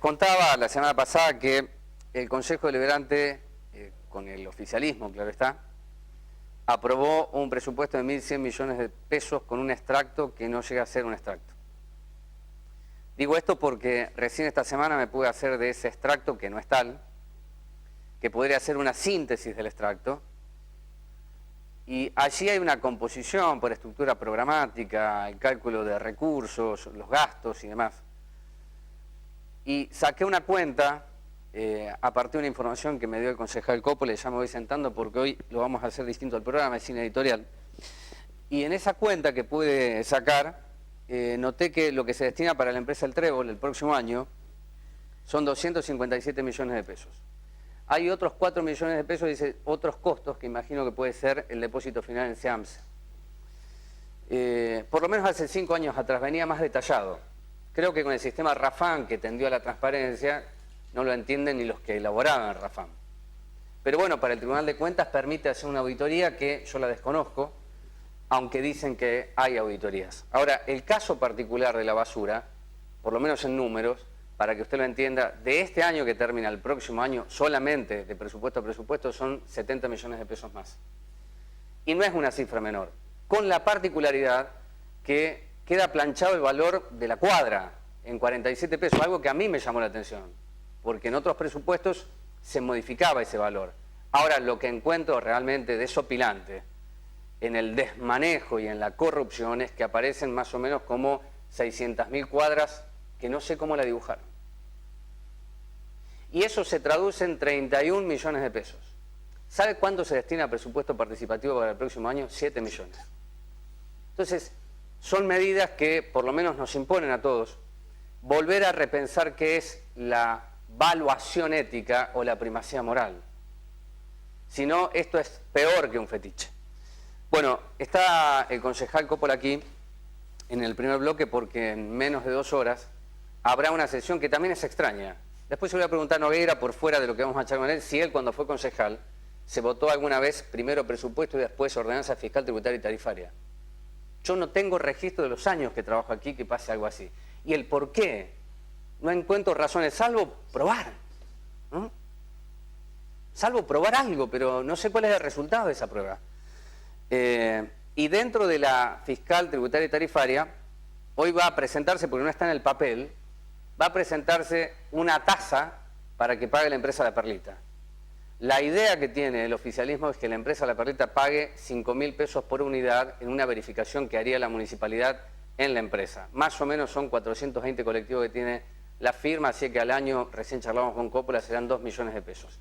contaba la semana pasada que el Consejo Deliberante, con el oficialismo, claro está, aprobó un presupuesto de 1.100 millones de pesos con un extracto que no llega a ser un extracto. Digo esto porque recién esta semana me pude hacer de ese extracto, que no es tal, que podría ser una síntesis del extracto, y allí hay una composición por estructura programática, el cálculo de recursos, los gastos y demás. Y saqué una cuenta a partir de una información que me dio el concejal Coppola, ya me voy sentando porque hoy lo vamos a hacer distinto al programa, es cine editorial. Y en esa cuenta que pude sacar, noté que lo que se destina para la empresa El Trébol el próximo año son 257 millones de pesos. Hay otros 4 millones de pesos, dice, otros costos, que imagino que puede ser el depósito final en SEAMSE. Por lo menos hace 5 años atrás venía más detallado. Creo que con el sistema RAFAM, que tendió a la transparencia, no lo entienden ni los que elaboraban RAFAM. Pero bueno, para el Tribunal de Cuentas permite hacer una auditoría que yo la desconozco, aunque dicen que hay auditorías. Ahora, el caso particular de la basura, por lo menos en números, para que usted lo entienda, de este año que termina al próximo año, solamente de presupuesto a presupuesto, son 70 millones de pesos más. Y no es una cifra menor, con la particularidad que queda planchado el valor de la cuadra en 47 pesos, algo que a mí me llamó la atención, porque en otros presupuestos se modificaba ese valor. Ahora, lo que encuentro realmente desopilante en el desmanejo y en la corrupción es que aparecen más o menos como 600.000 cuadras que no sé cómo la dibujaron. Y eso se traduce en 31 millones de pesos. ¿Sabe cuánto se destina a presupuesto participativo para el próximo año? 7 millones. Entonces, son medidas que por lo menos nos imponen a todos volver a repensar qué es la valuación ética o la primacía moral. Si no, esto es peor que un fetiche. Bueno, está el concejal Coppola aquí en el primer bloque porque en menos de 2 horas habrá una sesión que también es extraña. Después se le voy a preguntar a Nogueira, por fuera de lo que vamos a echar con él, si él cuando fue concejal se votó alguna vez primero presupuesto y después ordenanza fiscal, tributaria y tarifaria. Yo no tengo registro de los años que trabajo aquí que pase algo así. Y el por qué, no encuentro razones, salvo probar, ¿no? Salvo probar algo, pero no sé cuál es el resultado de esa prueba. Y dentro de la fiscal, tributaria y tarifaria, hoy va a presentarse, porque no está en el papel, va a presentarse una tasa para que pague la empresa La Perlita. La idea que tiene el oficialismo es que la empresa La Perlita pague 5.000 pesos por unidad en una verificación que haría la municipalidad en la empresa. Más o menos son 420 colectivos que tiene la firma, así que al año, recién charlamos con Coppola, serán 2 millones de pesos.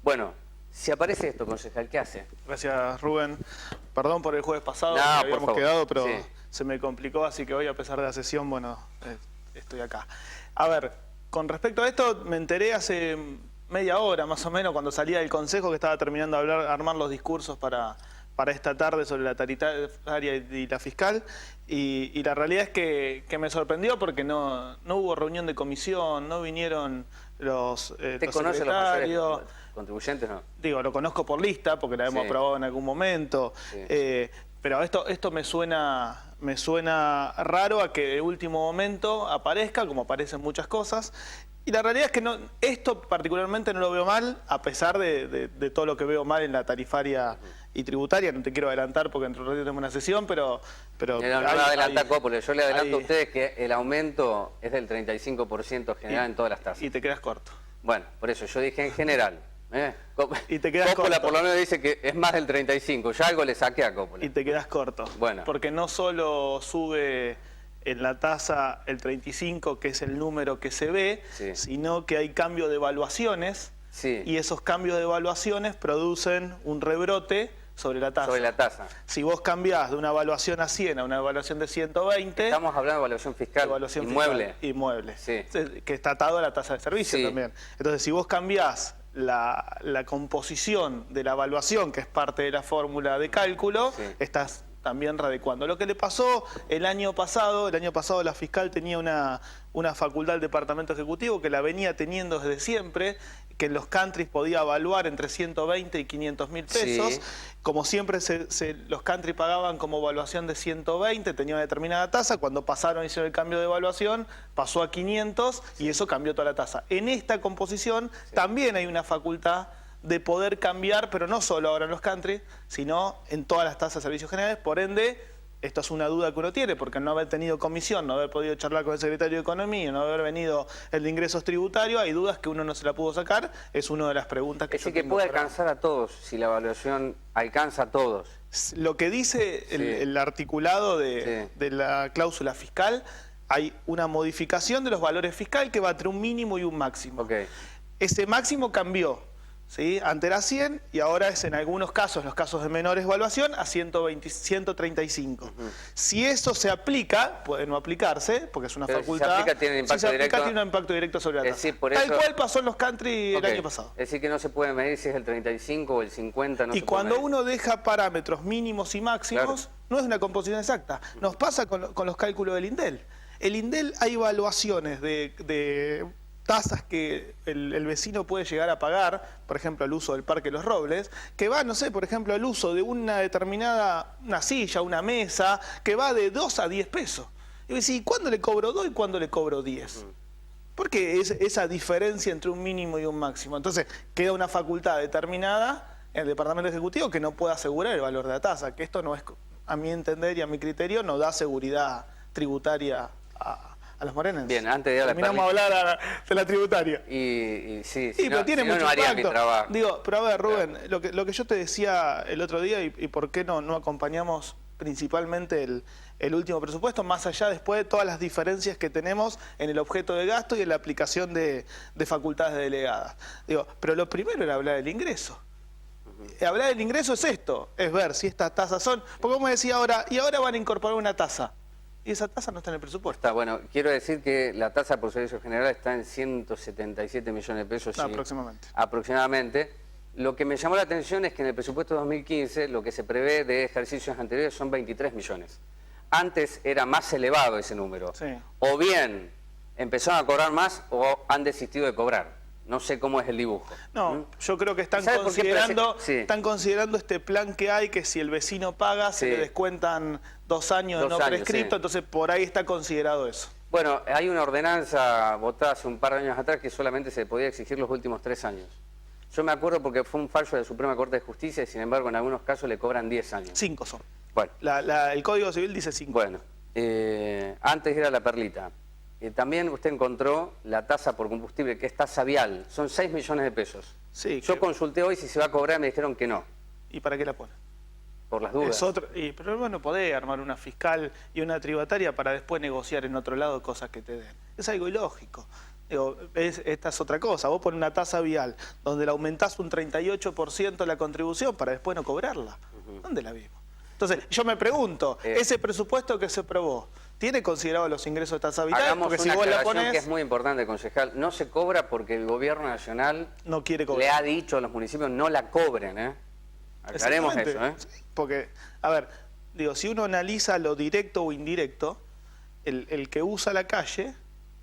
Bueno, si aparece esto, concejal, ¿qué hace? Gracias, Rubén. Perdón por el jueves pasado, No, que habíamos quedado, pero sí, se me complicó, así que hoy, a pesar de la sesión, bueno, estoy acá. A ver, con respecto a esto, me enteré hace media hora, más o menos, cuando salía del Consejo, que estaba terminando de armar los discursos para esta tarde sobre la taritaria y la fiscal, y la realidad es que me sorprendió porque no hubo reunión de comisión, no vinieron los conoce secretarios. los mayores contribuyentes, no? Digo, lo conozco por lista, porque la hemos aprobado en algún momento, pero esto me suena raro a que de último momento aparezca, como aparecen muchas cosas. Y la realidad es que esto particularmente no lo veo mal, a pesar de todo lo que veo mal en la tarifaria y tributaria. No te quiero adelantar porque dentro de un ratito tenemos una sesión, pero no adelantar, Coppola. Yo le adelanto a ustedes que el aumento es del 35% general en todas las tasas. Y te quedas corto. Bueno, por eso yo dije en general. Y te quedas Coppola corto. por lo menos dice que es más del 35%. Ya algo le saqué a Coppola. Y te quedas corto. Bueno. Porque no solo sube en la tasa el 35, que es el número que se ve, sino que hay cambio de evaluaciones, y esos cambios de evaluaciones producen un rebrote sobre la tasa. Sobre la tasa. Si vos cambiás de una evaluación a 100 a una evaluación de 120... Estamos hablando de evaluación fiscal, inmueble, que está atado a la tasa de servicio también. Entonces, si vos cambiás la composición de la evaluación, que es parte de la fórmula de cálculo, estás también readecuando. Lo que le pasó el año pasado la fiscal tenía una facultad del Departamento Ejecutivo que la venía teniendo desde siempre, que en los countries podía evaluar entre 120 y 500.000 pesos. Sí. Como siempre los countries pagaban como evaluación de 120, tenía una determinada tasa. Cuando pasaron y hicieron el cambio de evaluación, pasó a 500 y eso cambió toda la tasa. En esta composición también hay una facultad de poder cambiar, pero no solo ahora en los countries, sino en todas las tasas de servicios generales. Por ende, esto es una duda que uno tiene, porque no haber tenido comisión, no haber podido charlar con el secretario de Economía, no haber venido el de ingresos tributarios, hay dudas que uno no se la pudo sacar, es una de las preguntas que Es decir, que puede alcanzar a todos, si la evaluación alcanza a todos. Lo que dice el articulado de la cláusula fiscal, hay una modificación de los valores fiscales que va entre un mínimo y un máximo. Okay. Ese máximo cambió. ¿Sí? Antes era 100 y ahora es en algunos casos, los casos de menor evaluación, a 135. Si eso se aplica, puede no aplicarse, porque es una facultad. Si se aplica, tiene impacto directo. Tiene un impacto directo sobre la tasa. Decir, por Tal eso, cual pasó en los country el año pasado. Es decir, que no se puede medir si es el 35 o el 50. Y cuando uno deja parámetros mínimos y máximos, no es una composición exacta. Nos pasa con los cálculos del INDEL. El INDEL hay evaluaciones de tasas que el vecino puede llegar a pagar, por ejemplo, el uso del Parque Los Robles, que va, no sé, por ejemplo, el uso de una determinada, una silla, una mesa, que va de 2 a 10 pesos. Y vos decís, ¿cuándo le cobro 2 y cuándo le cobro 10? Porque es esa diferencia entre un mínimo y un máximo. Entonces, queda una facultad determinada en el Departamento Ejecutivo que no puede asegurar el valor de la tasa, que esto no es, a mi entender y a mi criterio, no da seguridad tributaria a los morenos. Bien, antes de ir a la terminamos a hablar de la tributaria. Sí, pero tiene mucho no haría mi impacto. trabajo. Digo, pero a ver, Rubén, lo que yo te decía el otro día y por qué no acompañamos principalmente el último presupuesto, más allá después de todas las diferencias que tenemos en el objeto de gasto y en la aplicación de facultades delegadas. Digo, pero lo primero era hablar del ingreso. Hablar del ingreso es esto, es ver si estas tasas son... Porque como decía ahora, y ahora van a incorporar una tasa. Y esa tasa no está en el presupuesto. Está, bueno, quiero decir que la tasa por servicio general está en 177 millones de pesos. Aproximadamente. Aproximadamente. Lo que me llamó la atención es que en el presupuesto 2015 lo que se prevé de ejercicios anteriores son 23 millones. Antes era más elevado ese número. Sí. O bien empezaron a cobrar más o han desistido de cobrar. No sé cómo es el dibujo. No, yo creo que están considerando este plan que hay, que si el vecino paga, se le descuentan 2 años de no prescripto, entonces por ahí está considerado eso. Bueno, hay una ordenanza votada hace un par de años atrás que solamente se podía exigir los últimos 3 años. Yo me acuerdo porque fue un fallo de la Suprema Corte de Justicia y sin embargo en algunos casos le cobran 10 años. 5 son. Bueno. El Código Civil dice 5. Bueno, antes era la perlita. También usted encontró la tasa por combustible, que es tasa vial. Son 6 millones de pesos. Sí, yo consulté hoy si se va a cobrar, me dijeron que no. ¿Y para qué la pone? Por las dudas. Pero vos no podés armar una fiscal y una tributaria para después negociar en otro lado cosas que te den. Es algo ilógico. Digo, esta es otra cosa. Vos pones una tasa vial donde le aumentás un 38% la contribución para después no cobrarla. ¿Dónde la vimos? Entonces, yo me pregunto, ese presupuesto que se aprobó, ¿tiene considerado los ingresos de tasa vital? Hagamos porque una si vos la aclaración ponés, que es muy importante, concejal. No se cobra porque el gobierno nacional no quiere cobrar. Le ha dicho a los municipios no la cobren, ¿eh? Aclaremos eso, ¿eh? Porque, a ver, digo, si uno analiza lo directo o indirecto, el que usa la calle,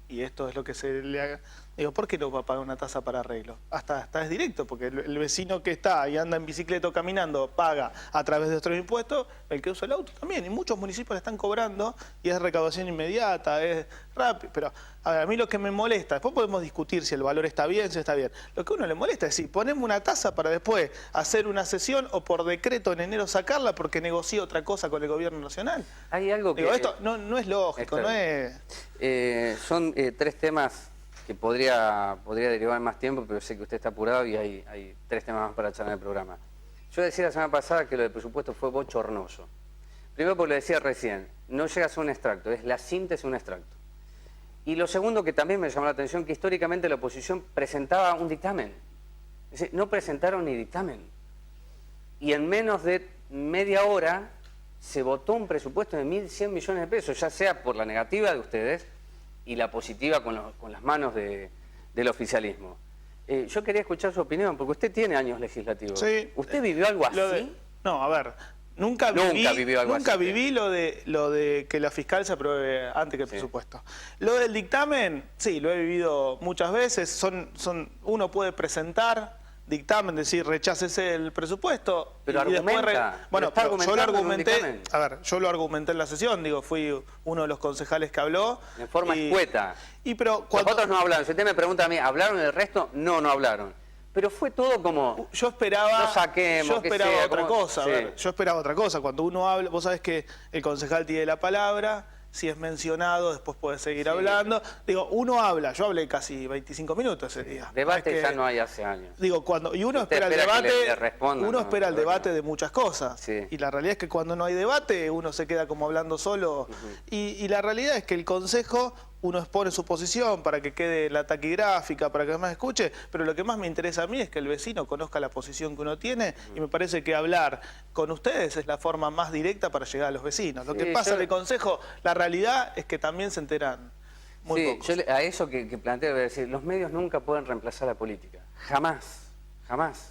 y esto es lo que se le haga, digo, ¿por qué no va a pagar una tasa para arreglo? Hasta es directo, porque el vecino que está y anda en bicicleta o caminando paga a través de otros impuestos, el que usa el auto también. Y muchos municipios le están cobrando y es recaudación inmediata, es rápido. Pero a ver, a mí lo que me molesta, después podemos discutir si el valor está bien, si está bien. Lo que a uno le molesta es si ponemos una tasa para después hacer una sesión o por decreto en enero sacarla porque negoció otra cosa con el gobierno nacional. Hay algo que... Digo, esto no es lógico, no es... son 3 temas que podría derivar más tiempo, pero sé que usted está apurado y hay 3 temas más para charlar en el programa. Yo decía la semana pasada que lo del presupuesto fue bochornoso. Primero porque lo decía recién, no llega a ser un extracto, es la síntesis de un extracto. Y lo segundo que también me llamó la atención, que históricamente la oposición presentaba un dictamen. Es decir, no presentaron ni dictamen. Y en menos de media hora se votó un presupuesto de 1.100 millones de pesos, ya sea por la negativa de ustedes y la positiva con las manos del oficialismo. Yo quería escuchar su opinión, porque usted tiene años legislativos. Sí. ¿Usted vivió algo así? No, a ver, Nunca vivió algo nunca así. viví lo de que la fiscal se apruebe antes que el presupuesto. Lo del dictamen, sí, lo he vivido muchas veces. Uno puede presentar dictamen, decir rechácese el presupuesto. Pero argumenta. Bueno, está yo lo argumenté. en un A ver, yo lo argumenté en la sesión. Digo, fui uno de los concejales que habló. En forma escueta. Pero Los otros no hablaron. Si usted me pregunta a mí, ¿hablaron el resto? No, no hablaron. Pero fue todo como... Yo esperaba, lo saquemos, yo esperaba que sea, otra como, cosa. Sí. A ver, yo esperaba otra cosa. Cuando uno habla, vos sabés que el concejal tiene la palabra, si es mencionado, después puede seguir hablando. Digo, uno habla, yo hablé casi 25 minutos ese día. Debate ya no hay hace años. Digo, y uno Usted espera el debate, le respondan, uno espera el debate no. de muchas cosas. Sí. Y la realidad es que cuando no hay debate, uno se queda como hablando solo. Y la realidad es que el consejo, uno expone su posición para que quede la taquigráfica, para que además escuche, pero lo que más me interesa a mí es que el vecino conozca la posición que uno tiene, y me parece que hablar con ustedes es la forma más directa para llegar a los vecinos. Lo que pasa en el consejo, la realidad es que también se enteran muy pocos. Yo a eso que planteo voy a decir, los medios nunca pueden reemplazar la política. Jamás, jamás.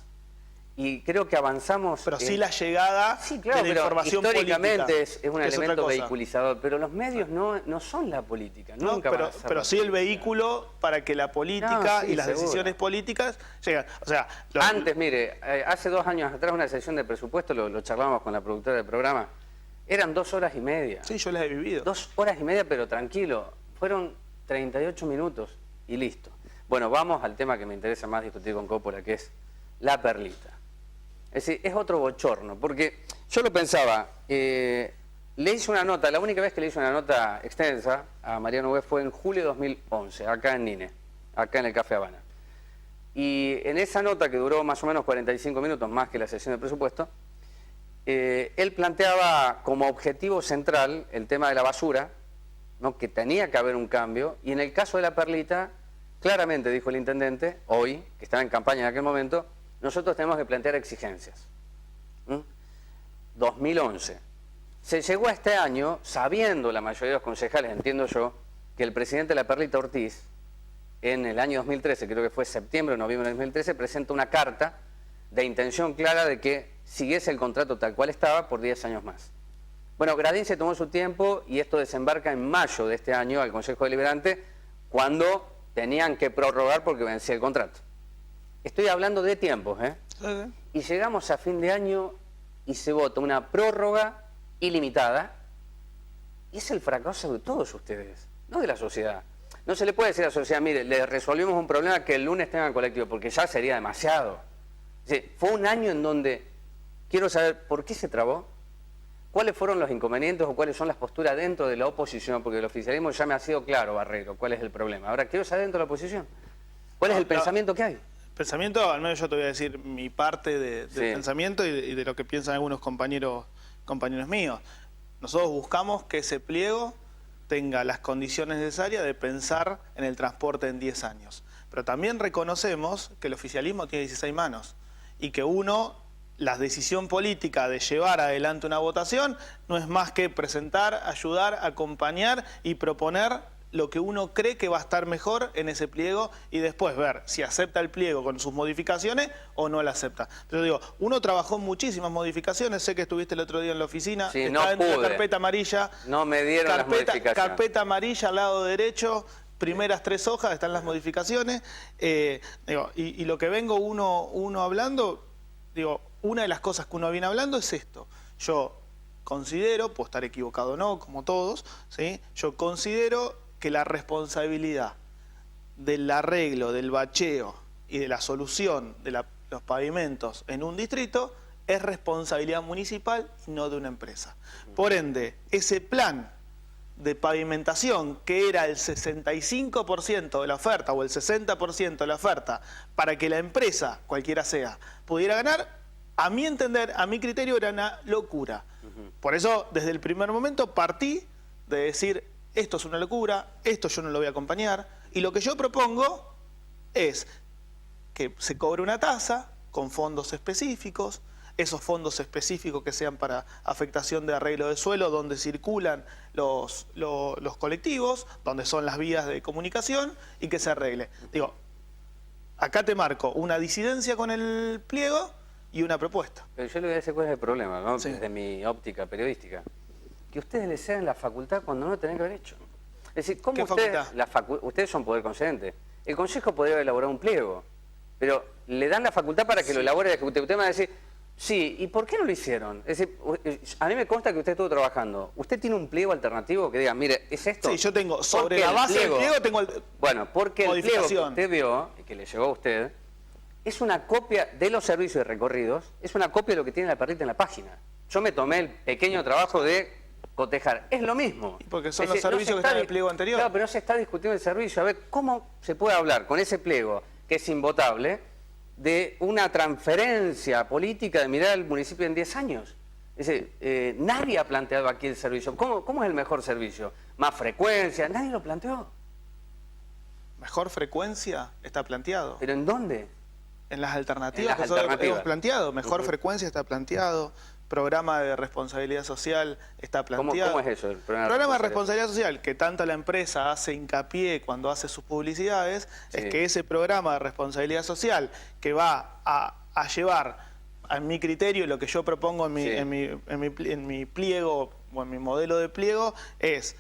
Y creo que avanzamos... Pero sí la llegada de la información históricamente política. es un elemento vehiculizador, pero los medios no son la política, nunca van a ser pero sí el vehículo para que la política y las decisiones políticas lleguen. O sea, antes, mire, hace 2 años atrás una sesión de presupuesto, lo charlábamos con la productora del programa, eran 2 horas y media. Sí, yo las he vivido. 2 horas y media, pero tranquilo, fueron 38 minutos y listo. Bueno, vamos al tema que me interesa más discutir con Coppola, que es la perlita. Es decir, es otro bochorno, porque yo lo pensaba, le hice una nota, la única vez que le hice una nota extensa a Mariano Web fue en julio de 2011, acá en Nine, acá en el Café Habana. Y en esa nota, que duró más o menos 45 minutos, más que la sesión de presupuesto, él planteaba como objetivo central el tema de la basura, ¿no? Que tenía que haber un cambio, y en el caso de la perlita, claramente dijo el intendente, hoy, que estaba en campaña en aquel momento, nosotros tenemos que plantear exigencias. 2011. Se llegó a este año sabiendo la mayoría de los concejales, entiendo yo, que el presidente de la Perlita, Ortiz, en el año 2013, creo que fue septiembre o noviembre de 2013, presenta una carta de intención clara de que siguiese el contrato tal cual estaba por 10 años más. Bueno, Gradín se tomó su tiempo y esto desembarca en mayo de este año al Consejo Deliberante, cuando tenían que prorrogar porque vencía el contrato. Estoy hablando de tiempos, ¿eh? Y llegamos a fin de año y se vota una prórroga ilimitada, y es el fracaso de todos ustedes, no de la sociedad. No se le puede decir a la sociedad, mire, le resolvimos un problema que el lunes tengan colectivo, porque ya sería demasiado. Sí, fue un año en donde quiero saber por qué se trabó, cuáles fueron los inconvenientes o cuáles son las posturas dentro de la oposición, porque el oficialismo ya me ha sido claro, Barrero, cuál es el problema. Ahora quiero saber dentro de la oposición, cuál es el pensamiento que hay. Pensamiento, al menos yo te voy a decir mi parte del pensamiento y de lo que piensan algunos compañeros míos. Nosotros buscamos que ese pliego tenga las condiciones necesarias de pensar en el transporte en 10 años. Pero también reconocemos que el oficialismo tiene 16 manos y que la decisión política de llevar adelante una votación no es más que presentar, ayudar, acompañar y proponer lo que uno cree que va a estar mejor en ese pliego y después ver si acepta el pliego con sus modificaciones o no la acepta. Entonces digo, uno trabajó muchísimas modificaciones, sé que estuviste el otro día en la oficina, sí, está dentro de la carpeta amarilla. No me dieron las modificaciones. Carpeta amarilla al lado derecho, primeras 3 hojas están las modificaciones. Y lo que vengo uno hablando, digo, una de las cosas que uno viene hablando es esto. Yo considero, puedo estar equivocado o no, como todos, ¿sí? Yo considero que la responsabilidad del arreglo, del bacheo y de la solución de los pavimentos en un distrito es responsabilidad municipal y no de una empresa. Por ende, ese plan de pavimentación, que era el 65% de la oferta o el 60% de la oferta, para que la empresa, cualquiera sea, pudiera ganar, a mi entender, a mi criterio, era una locura. Por eso, desde el primer momento, partí de decir, esto es una locura, esto yo no lo voy a acompañar, y lo que yo propongo es que se cobre una tasa con fondos específicos, esos fondos específicos que sean para afectación de arreglo de suelo, donde circulan los colectivos, donde son las vías de comunicación, y que se arregle. Digo, acá te marco una disidencia con el pliego, y una propuesta. Pero yo le voy a decir cuál es el problema, ¿no? Sí. Desde mi óptica periodística. Que ustedes le cedan la facultad cuando no lo tenían que haber hecho. Es decir, ¿cómo ¿Qué ustedes, facultad? Ustedes son poder concedente? El Consejo podría elaborar un pliego, pero le dan la facultad para que lo elabore el Ejecutivo. Usted me va a decir, sí, ¿y por qué no lo hicieron? Es decir, a mí me consta que usted estuvo trabajando. ¿Usted tiene un pliego alternativo que diga, mire, ¿es esto? Sí, yo tengo, sobre Porque la el base del pliego tengo el... Bueno, porque el pliego que modificación. usted vio, y que le llegó a usted, es una copia de los servicios de recorridos, es una copia de lo que tiene la perrita en la página. Yo me tomé el pequeño trabajo de cotejar. Es lo mismo. Porque son Es los decir, servicios que están en el pliego anterior. Claro, pero no se está discutiendo el servicio. A ver, ¿cómo se puede hablar con ese pliego, que es invotable, de una transferencia política de mirar al municipio en 10 años? Es decir, nadie ha planteado aquí el servicio. ¿Cómo es el mejor servicio? ¿Más frecuencia? Nadie lo planteó. Mejor frecuencia está planteado. ¿Pero en dónde? En las alternativas En las que nosotros alternativas. hemos planteado. Mejor frecuencia está planteado. Programa de responsabilidad social está planteado. ¿Cómo es eso? El Programa de responsabilidad social, que tanto la empresa hace hincapié cuando hace sus publicidades, Sí. es que ese programa de responsabilidad social que va a llevar, a mi criterio, lo que yo propongo Sí. en mi pliego o en mi modelo de pliego, es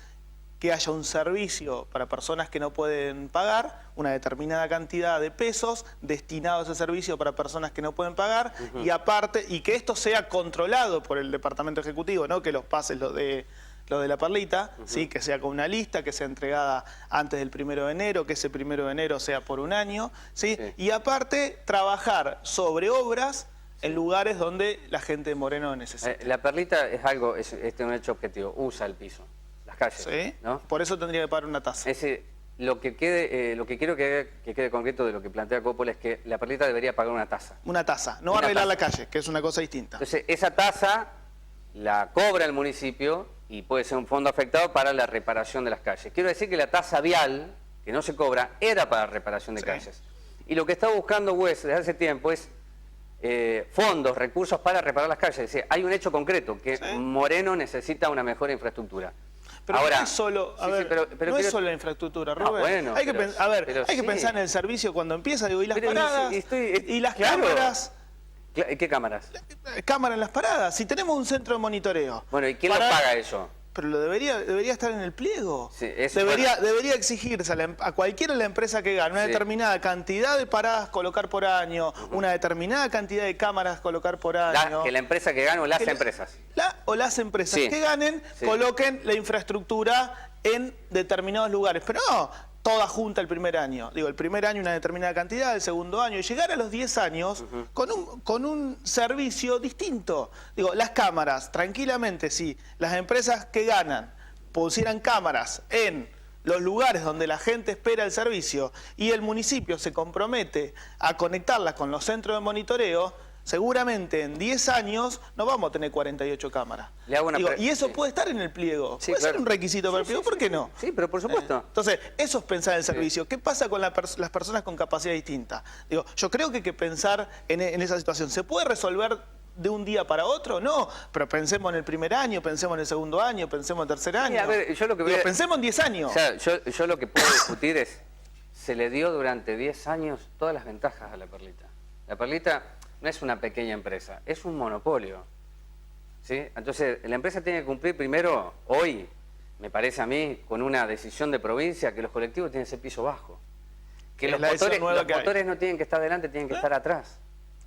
que haya un servicio para personas que no pueden pagar, una determinada cantidad de pesos destinado a ese servicio para personas que no pueden pagar, y aparte, y que esto sea controlado por el Departamento Ejecutivo, no que los pases lo de la perlita, ¿sí? Que sea con una lista, que sea entregada antes del 1 de enero, que ese 1 de enero sea por un año, ¿sí? Sí. Y aparte, trabajar sobre obras en lugares donde la gente de Moreno necesita. La perlita es algo, es un hecho objetivo, usa el piso, las calles, ¿Sí? ¿no? Por eso tendría que pagar una tasa. Es decir, lo que quiero que quede concreto de lo que plantea Coppola es que la perlita debería pagar una tasa. Una tasa, no Una arreglar tasa. la calle, que es una cosa distinta. Entonces, esa tasa la cobra el municipio y puede ser un fondo afectado para la reparación de las calles. Quiero decir que la tasa vial, que no se cobra, era para reparación de Sí. calles. Y lo que está buscando Wes desde hace tiempo es fondos, recursos para reparar las calles. Es decir, hay un hecho concreto, que Sí. Moreno necesita una mejor infraestructura. Pero Ahora, no es solo, a sí, sí, ver, pero no quiero- es solo la infraestructura, No, Robert. bueno, hay que, pero- pero hay que sí. pensar en el servicio cuando empieza, digo, y las Pero paradas, y las claro. cámaras, ¿Qué cámaras? cámara en las paradas. Si tenemos un centro de monitoreo. Bueno, ¿y quién para- lo paga eso? Pero debería estar en el pliego. Sí, eso debería exigirse a cualquiera de la empresa que gane una Sí. determinada cantidad de paradas colocar por año, una determinada cantidad de cámaras colocar por año. Que la empresa que gane o las Que la- empresas. O las empresas Sí. que ganen Sí. coloquen la infraestructura en determinados lugares. Pero no toda junta el primer año. Digo, el primer año una determinada cantidad, el segundo año, y llegar a los 10 años con un servicio distinto. Digo, las cámaras, tranquilamente, si las empresas que ganan pusieran cámaras en los lugares donde la gente espera el servicio y el municipio se compromete a conectarlas con los centros de monitoreo, seguramente en 10 años no vamos a tener 48 cámaras. Le hago una Digo, pre- y eso sí. puede estar en el pliego. Sí, puede ser claro. un requisito para el pliego, ¿por qué no? Sí, pero por supuesto. Entonces, eso es pensar en el servicio. ¿Qué pasa con las personas con capacidad distinta? Digo, yo creo que hay que pensar en esa situación. ¿Se puede resolver de un día para otro? No, pero pensemos en el primer año, pensemos en el segundo año, pensemos en el tercer año. a ver, yo lo que voy Digo, a- pensemos en 10 años. O sea, yo lo que puedo discutir es, se le dio durante 10 años todas las ventajas a la perlita. La perlita no es una pequeña empresa, es un monopolio. ¿Sí? Entonces, la empresa tiene que cumplir primero, hoy, me parece a mí, con una decisión de provincia, que los colectivos tienen ese piso bajo. Que Es los la decisión motores, nueva los que hay. motores no tienen que estar delante, tienen que estar atrás.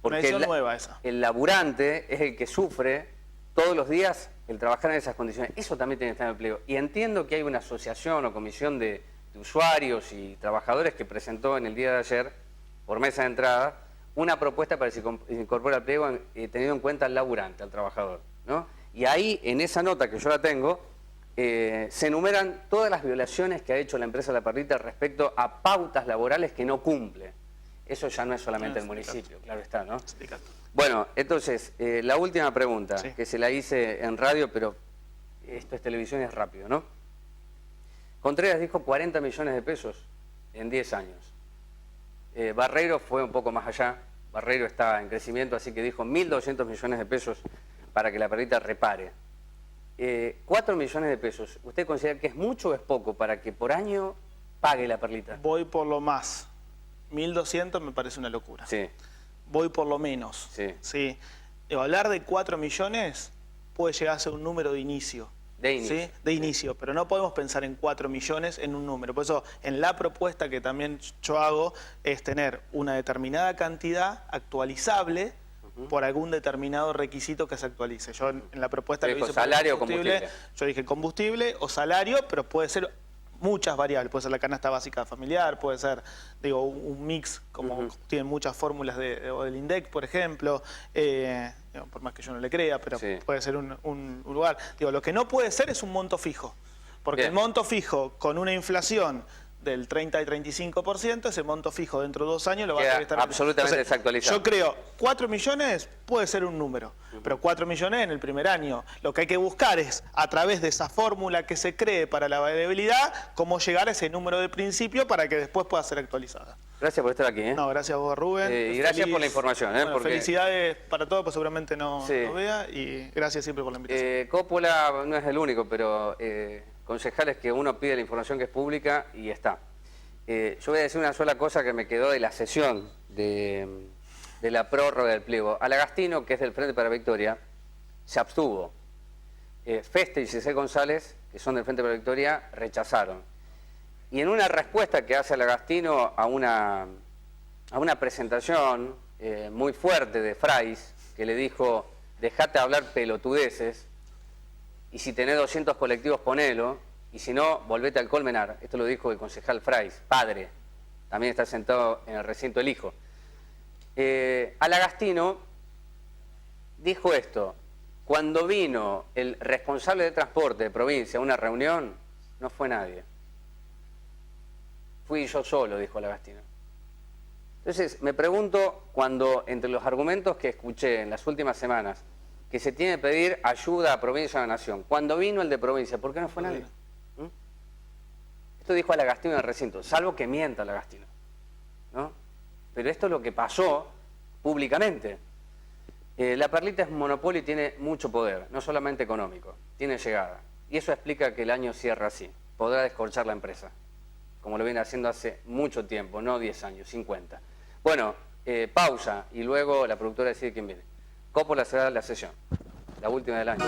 Una decisión nueva esa. El laburante es el que sufre todos los días el trabajar en esas condiciones. Eso también tiene que estar en el pliego. Y entiendo que hay una asociación o comisión de usuarios y trabajadores que presentó en el día de ayer, por mesa de entrada, una propuesta para que se incorpore al pliego teniendo en cuenta al laburante, al trabajador, ¿no? Y ahí, en esa nota que yo la tengo, se enumeran todas las violaciones que ha hecho la empresa La Perlita respecto a pautas laborales que no cumple. Eso ya no es solamente el municipio, claro está, ¿no? Bueno, entonces, la última pregunta, Sí. que se la hice en radio, pero esto es televisión y es rápido, ¿no? Contreras dijo 40 millones de pesos en 10 años. Barreiro fue un poco más allá. Barreiro está en crecimiento, así que dijo 1.200 millones de pesos para que la perlita repare. 4 millones de pesos, ¿usted considera que es mucho o es poco para que por año pague la perlita? Voy por lo más. 1.200 me parece una locura. Sí. voy por lo menos. Sí. ¿Sí? Digo, hablar de 4 millones puede llegar a ser un número de inicio. De inicio. ¿Sí? De inicio, pero no podemos pensar en 4 millones en un número. Por eso, en la propuesta que también yo hago, es tener una determinada cantidad actualizable por algún determinado requisito que se actualice. Yo en la propuesta que hice salario o combustible. yo dije combustible o salario, pero puede ser muchas variables. Puede ser la canasta básica familiar, puede ser, digo, un mix, como tienen muchas fórmulas del INDEC, por ejemplo, digo, por más que yo no le crea, pero puede ser un lugar. Digo, lo que no puede ser es un monto fijo, porque el monto fijo con una inflación del 30 y 35%, ese monto fijo dentro de 2 años lo va a tener que estar absolutamente desactualizado. Yo creo, 4 millones puede ser un número, pero 4 millones en el primer año. Lo que hay que buscar es, a través de esa fórmula que se cree para la variabilidad, cómo llegar a ese número de principio para que después pueda ser actualizada. Gracias por estar aquí. No, gracias a vos, Rubén. Y gracias por la información. Bueno, porque... Felicidades para todos, pues seguramente no lo vea, y gracias siempre por la invitación. Coppola no es el único, pero concejales que uno pide la información que es pública y está. Yo voy a decir una sola cosa que me quedó de la sesión de la prórroga del pliego. Alagastino, que es del Frente para la Victoria, se abstuvo. Feste y Giselle González, que son del Frente para la Victoria, rechazaron. Y en una respuesta que hace Alagastino a una presentación muy fuerte de Fraiz, que le dijo, dejate hablar pelotudeces, y si tenés 200 colectivos ponelo, y si no, volvete al Colmenar. Esto lo dijo el concejal Fraiz, padre. También está sentado en el recinto el hijo. Alagastino dijo esto: cuando vino el responsable de transporte de provincia a una reunión, no fue nadie. Fui yo solo, dijo Alagastino. Entonces, me pregunto, cuando entre los argumentos que escuché en las últimas semanas, que se tiene que pedir ayuda a provincia y a la nación, cuando vino el de provincia, ¿por qué no fue nadie? Esto dijo Alagastino en el recinto, salvo que mienta Alagastino, ¿no? Pero esto es lo que pasó públicamente. La Perlita es un monopolio y tiene mucho poder, no solamente económico, tiene llegada. Y eso explica que el año cierra así, podrá descorchar la empresa, como lo viene haciendo hace mucho tiempo, no 10 años, 50. Bueno, pausa y luego la productora decide quién viene. Coppola será la sesión, la última del año.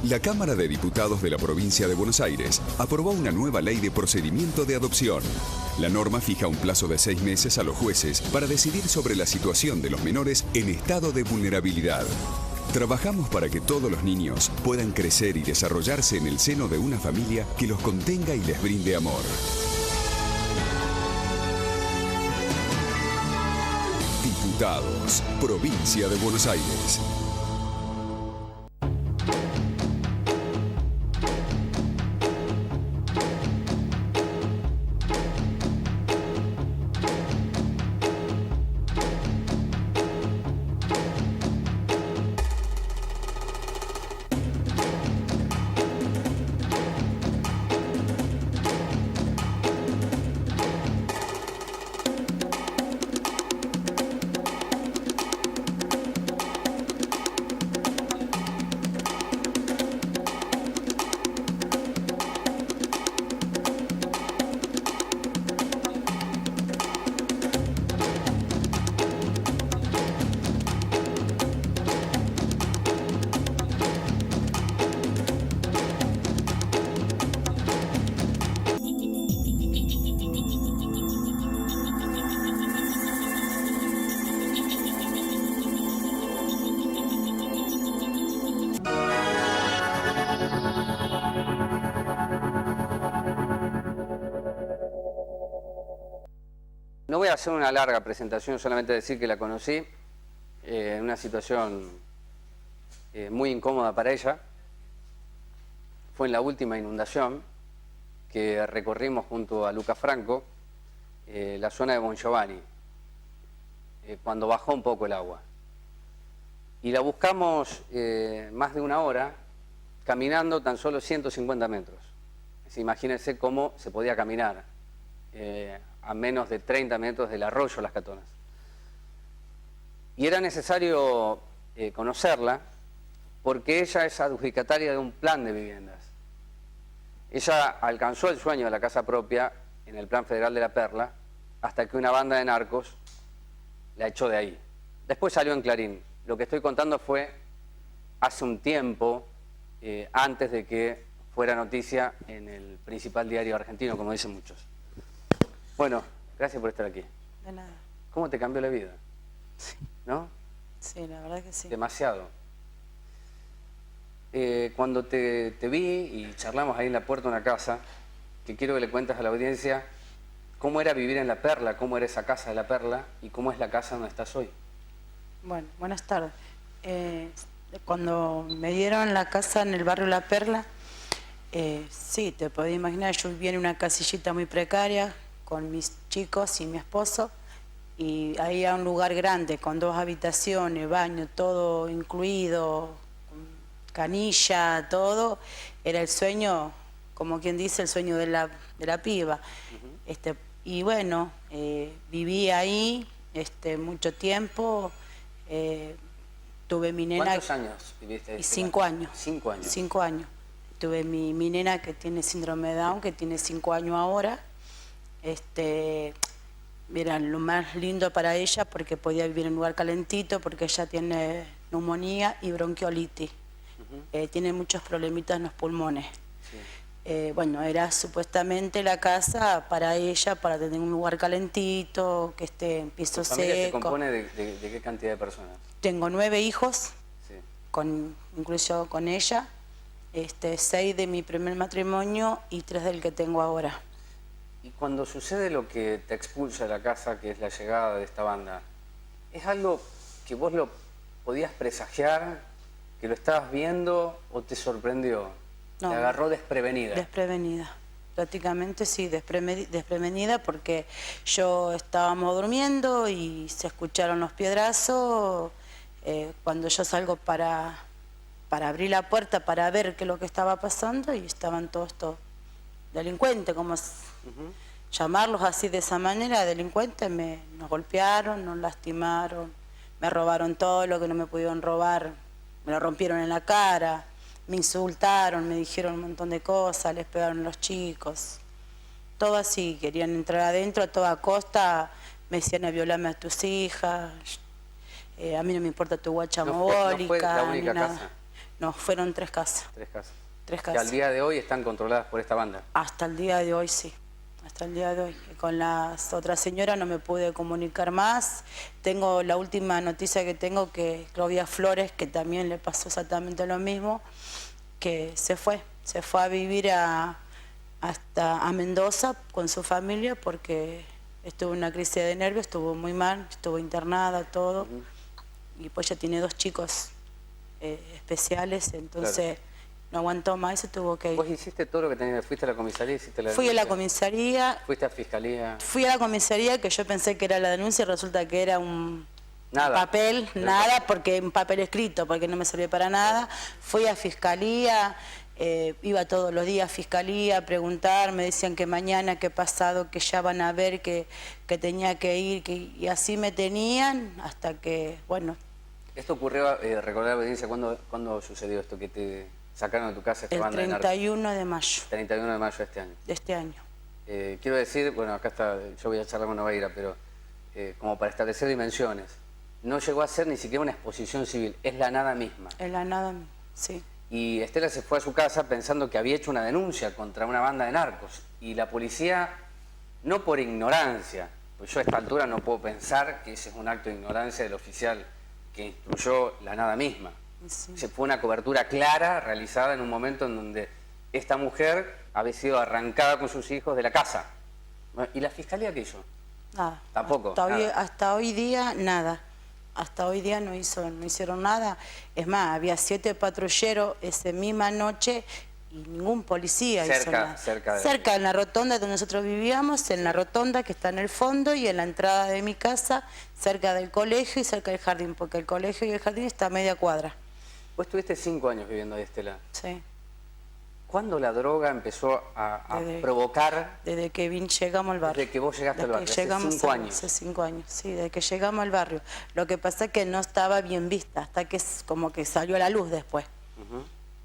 La Cámara de Diputados de la Provincia de Buenos Aires aprobó una nueva ley de procedimiento de adopción. La norma fija un plazo de 6 meses a los jueces para decidir sobre la situación de los menores en estado de vulnerabilidad. Trabajamos para que todos los niños puedan crecer y desarrollarse en el seno de una familia que los contenga y les brinde amor. Diputados, Provincia de Buenos Aires. No voy a hacer una larga presentación, solamente decir que la conocí en una situación muy incómoda para ella. Fue en la última inundación que recorrimos junto a Luca Franco, la zona de Bon Giovanni, cuando bajó un poco el agua. Y la buscamos más de una hora caminando tan solo 150 metros. Imagínense cómo se podía caminar a menos de 30 metros del arroyo Las Catonas. Y era necesario conocerla porque ella es adjudicataria de un plan de viviendas. Ella alcanzó el sueño de la casa propia en el Plan Federal de la Perla hasta que una banda de narcos la echó de ahí. Después salió en Clarín. Lo que estoy contando fue hace un tiempo, antes de que fuera noticia en el principal diario argentino, como dicen muchos. Bueno, gracias por estar aquí. De nada. ¿Cómo te cambió la vida? Sí. ¿No? Sí, la verdad que sí. Demasiado. Cuando te vi y charlamos ahí en la puerta de una casa, que quiero que le cuentes a la audiencia cómo era vivir en La Perla, cómo era esa casa de La Perla y cómo es la casa donde estás hoy. Bueno, buenas tardes. Cuando me dieron la casa en el barrio La Perla, sí, te podés imaginar, yo vivía en una casillita muy precaria con mis chicos y mi esposo, y ahí a un lugar grande con 2 habitaciones, baño, todo incluido, canilla, todo. Era el sueño, como quien dice, el sueño de la piba. Y bueno, viví ahí mucho tiempo. Tuve mi nena. ¿Cuántos años viviste? 5 años. 5 años. 5 años. Tuve mi nena que tiene síndrome de Down, que tiene 5 años ahora. Era lo más lindo para ella porque podía vivir en un lugar calentito, porque ella tiene neumonía y bronquiolitis. Tiene muchos problemitas en los pulmones. Sí. Bueno, era supuestamente la casa para ella, para tener un lugar calentito, que esté en piso seco. ¿Tu familia se compone de qué cantidad de personas? Tengo 9 hijos, sí. Incluso con ella, 6 de mi primer matrimonio y 3 del que tengo ahora. Y cuando sucede lo que te expulsa de la casa, que es la llegada de esta banda, ¿es algo que vos lo podías presagiar, que lo estabas viendo o te sorprendió? No, ¿Te agarró desprevenida? Desprevenida, prácticamente sí, desprevenida, porque yo estábamos durmiendo y se escucharon los piedrazos. Cuando yo salgo para abrir la puerta para ver qué es lo que estaba pasando, y estaban todos estos delincuentes, como llamarlos así de esa manera, delincuentes, nos golpearon, nos lastimaron, me robaron todo lo que no me pudieron robar, me lo rompieron en la cara, me insultaron, me dijeron un montón de cosas, les pegaron a los chicos, todo así, querían entrar adentro a toda costa, me decían: violame a tus hijas, a mí no me importa tu guacha mogólica. ¿No fue la única casa? No, fueron 3 casas. 3 casas. 3 casas. Que al día de hoy están controladas por esta banda. Hasta el día de hoy, sí. Hasta el día de hoy. Con las otras señoras no me pude comunicar más. Tengo la última noticia que tengo, que Claudia Flores, que también le pasó exactamente lo mismo, que se fue a vivir hasta a Mendoza con su familia, porque estuvo en una crisis de nervios, estuvo muy mal, estuvo internada, todo. Y pues ya tiene 2 chicos especiales, entonces claro, no aguantó más y se tuvo que ir. ¿Vos hiciste todo lo que tenías? ¿Fuiste a la comisaría? Fui a la comisaría. ¿Fuiste a fiscalía? Fui a la comisaría, que yo pensé que era la denuncia, y resulta que era un papel, porque un papel escrito, porque no me servía para nada. Fui a fiscalía, iba todos los días a fiscalía a preguntar, me decían que mañana, que pasado, que ya van a ver, que tenía que ir, y así me tenían hasta que, bueno. ¿Esto ocurrió, recordar la audiencia, cuándo sucedió esto, que te sacaron de tu casa esta banda de narcos? El 31 de mayo. 31 de mayo de este año. De este año. Quiero decir, bueno, acá está, yo voy a charlar con Novaira, pero como para establecer dimensiones, no llegó a ser ni siquiera una exposición civil, es la nada misma. Es la nada, sí. Y Estela se fue a su casa pensando que había hecho una denuncia contra una banda de narcos, y la policía, no por ignorancia, pues yo a esta altura no puedo pensar que ese es un acto de ignorancia del oficial que instruyó la nada misma. Sí. Se fue una cobertura clara realizada en un momento en donde esta mujer había sido arrancada con sus hijos de la casa. ¿Y la fiscalía qué hizo? Nada. Tampoco. Hasta hoy día nada. Hasta hoy día no hicieron nada. Es más, había 7 patrulleros esa misma noche y ningún policía hizo nada. Cerca en la rotonda donde nosotros vivíamos, en la rotonda que está en el fondo, y en la entrada de mi casa, cerca del colegio y cerca del jardín, porque el colegio y el jardín está a media cuadra. Vos estuviste 5 años viviendo ahí, Estela. Sí. ¿Cuándo la droga empezó a provocar Desde que llegamos al barrio. desde que vos llegaste al barrio? Hace 5 años. Hace 5 años, sí, desde que llegamos al barrio. Lo que pasa es que no estaba bien vista, hasta que como que salió a la luz después.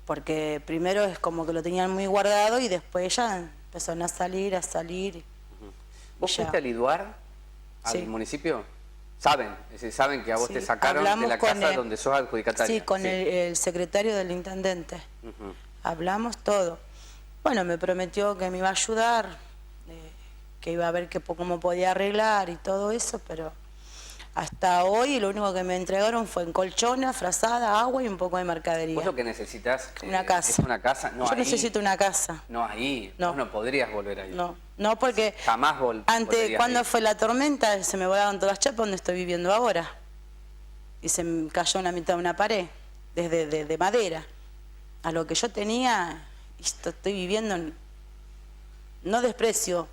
Porque primero es como que lo tenían muy guardado y después ya empezaron a salir. ¿Vos Ya. fuiste a liduar al Sí. municipio? Saben, es decir, saben que a vos Sí, te sacaron de hablamos la con casa el- donde sos adjudicataria. Sí, con el secretario del intendente. Ujú. Hablamos todo. Bueno, me prometió que me iba a ayudar, que iba a ver cómo podía arreglar y todo eso, pero hasta hoy lo único que me entregaron fue colchones, frazada, agua y un poco de mercadería. Vos lo que necesitas Una casa. es una casa. No, Yo ahí. necesito una casa. No, ahí. No. Vos no podrías volver ahí. No, porque Jamás antes, volverías cuando ahí. fue la tormenta, se me volaron todas las chapas donde estoy viviendo ahora. Y se me cayó en la mitad de una pared, desde de madera. A lo que yo tenía, estoy viviendo, no desprecio,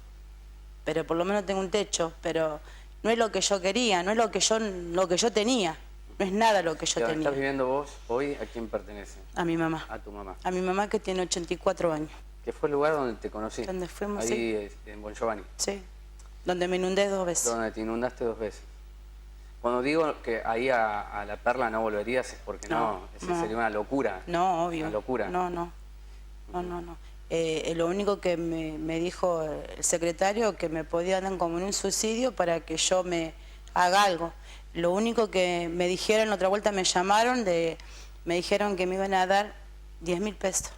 pero por lo menos tengo un techo, pero no es lo que yo quería, no es lo que yo tenía, no es nada lo que yo ¿Dónde tenía. estás viviendo vos hoy? ¿A quién pertenece? A mi mamá, A tu mamá. a mi mamá que tiene 84 años, Que fue el lugar donde te conocí. Donde fuimos, ahí sí. en Bon Giovanni. sí, donde me inundé 2 veces. Donde te inundaste 2 veces. Cuando digo que ahí a La Perla no volverías es porque no, No. sería una locura. No, obvio. Una locura. No. Lo único que me dijo el secretario que me podía dar como en un subsidio para que yo me haga algo. Lo único que me dijeron, otra vuelta me llamaron, me dijeron que me iban a dar 10.000 pesos.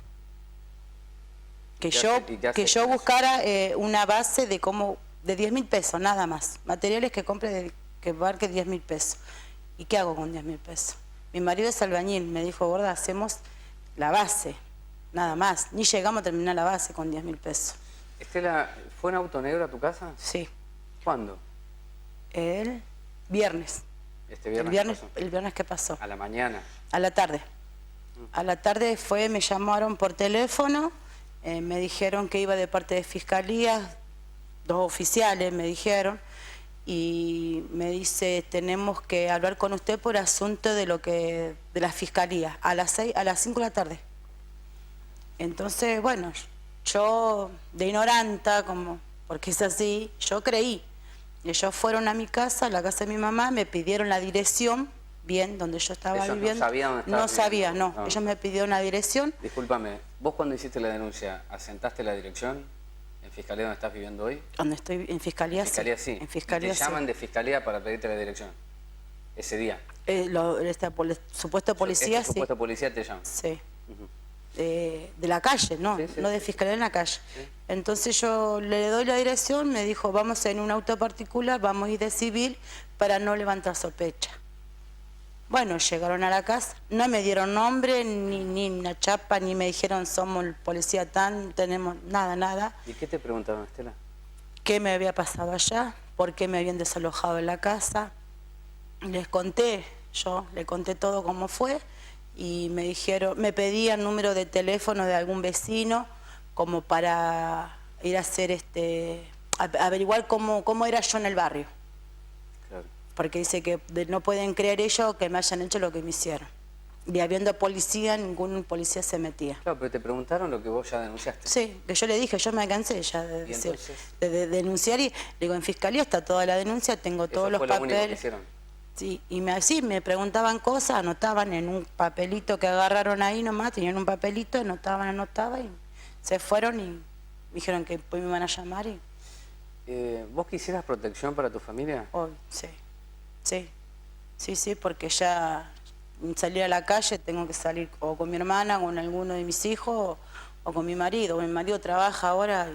Que ¿Y qué yo, hace- y qué hace que yo con eso? buscara una base de 10.000 pesos, nada más. Materiales que compre que marque 10.000 pesos. ¿Y qué hago con 10.000 pesos? Mi marido es albañil, me dijo, gorda, hacemos la base, nada más. Ni llegamos a terminar la base con 10.000 pesos. Estela, ¿fue un auto negro a tu casa? Sí, ¿Cuándo? el viernes. Este viernes. El viernes, ¿qué pasó? el viernes que pasó. A la mañana. A la tarde. A la tarde me llamaron por teléfono, me dijeron que iba de parte de Fiscalía, 2 oficiales me dijeron, y me dice, tenemos que hablar con usted por asunto de la Fiscalía, a las 5 de la tarde. Entonces, bueno, yo de ignoranta, porque es así, yo creí. Ellos fueron a mi casa, a la casa de mi mamá, me pidieron la dirección, bien, donde yo estaba Ellos no viviendo. sabían dónde No estabas sabía, viviendo. no. Ah. Ellos me pidieron la dirección. Discúlpame, vos cuando hiciste la denuncia, ¿asentaste la dirección en Fiscalía donde estás viviendo hoy? Donde estoy en Fiscalía, En Fiscalía sí. En Fiscalía Y te llaman sí. de Fiscalía para pedirte la dirección. Ese día. Supuesto policía, Este sí. supuesto policía te llama. Sí. De la calle, no, Sí, sí, no de sí. Fiscalía, en la calle. Entonces yo le doy la dirección, me dijo, vamos en un auto particular, vamos a ir de civil para no levantar sospecha. Bueno, llegaron a la casa, no me dieron nombre, ni una chapa, ni me dijeron somos el policía tenemos nada. ¿Y qué te preguntaron, Estela? ¿Qué me había pasado allá? ¿Por qué me habían desalojado en la casa? Le conté todo cómo fue y me pedían número de teléfono de algún vecino como para ir a hacer averiguar cómo era yo en el barrio. Claro. Porque dice que no pueden creer ellos que me hayan hecho lo que me hicieron. Y habiendo policía, ningún policía se metía. Claro, pero te preguntaron lo que vos ya denunciaste. Sí, que yo le dije, yo me cansé ya de, ¿Y decir, entonces? de denunciar y le digo, en Fiscalía está toda la denuncia, tengo Eso todos los fue lo único que papeles. hicieron. Sí, y me preguntaban cosas, anotaban en un papelito que agarraron ahí nomás, tenían un papelito, anotaban y se fueron y dijeron que después me iban a llamar y ¿Vos quisieras protección para tu familia? hoy, sí, porque ya salir a la calle tengo que salir o con mi hermana, con alguno de mis hijos o con mi marido. Mi marido trabaja ahora,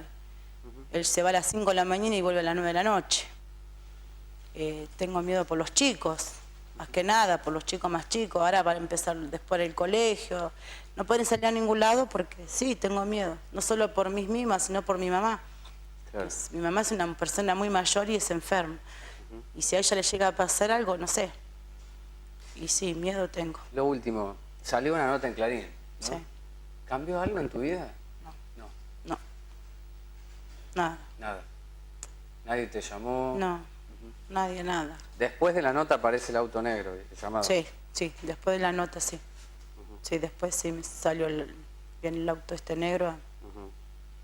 él se va a las 5 de la mañana y vuelve a las 9 de la noche. Tengo miedo por los chicos, más que nada, por los chicos más chicos. Ahora van a empezar después el colegio. No pueden salir a ningún lado porque sí, tengo miedo. No solo por mí misma, sino por mi mamá. Claro. Mi mamá es una persona muy mayor y es enferma. Y si a ella le llega a pasar algo, no sé. Y sí, miedo tengo. Lo último, salió una nota en Clarín, ¿no? Sí. ¿Cambió algo en tu vida? No. No. Nada. Nada. Nadie te llamó. No. Nadie, nada. Después de la nota aparece el auto negro, el llamado. Sí, después de la nota sí. Sí, después sí me salió viene el auto este negro,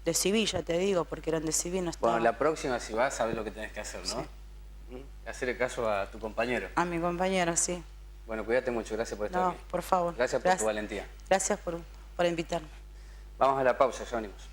de civil, ya te digo, porque eran de civil, no estaba. Bueno, la próxima si vas, sabes lo que tenés que hacer, ¿no? Sí. Hacerle caso a tu compañero. A mi compañero, sí. Bueno, cuídate mucho, gracias por estar No, aquí. por favor. Gracias por tu valentía. Gracias por invitarme. Vamos a la pausa, ya venimos.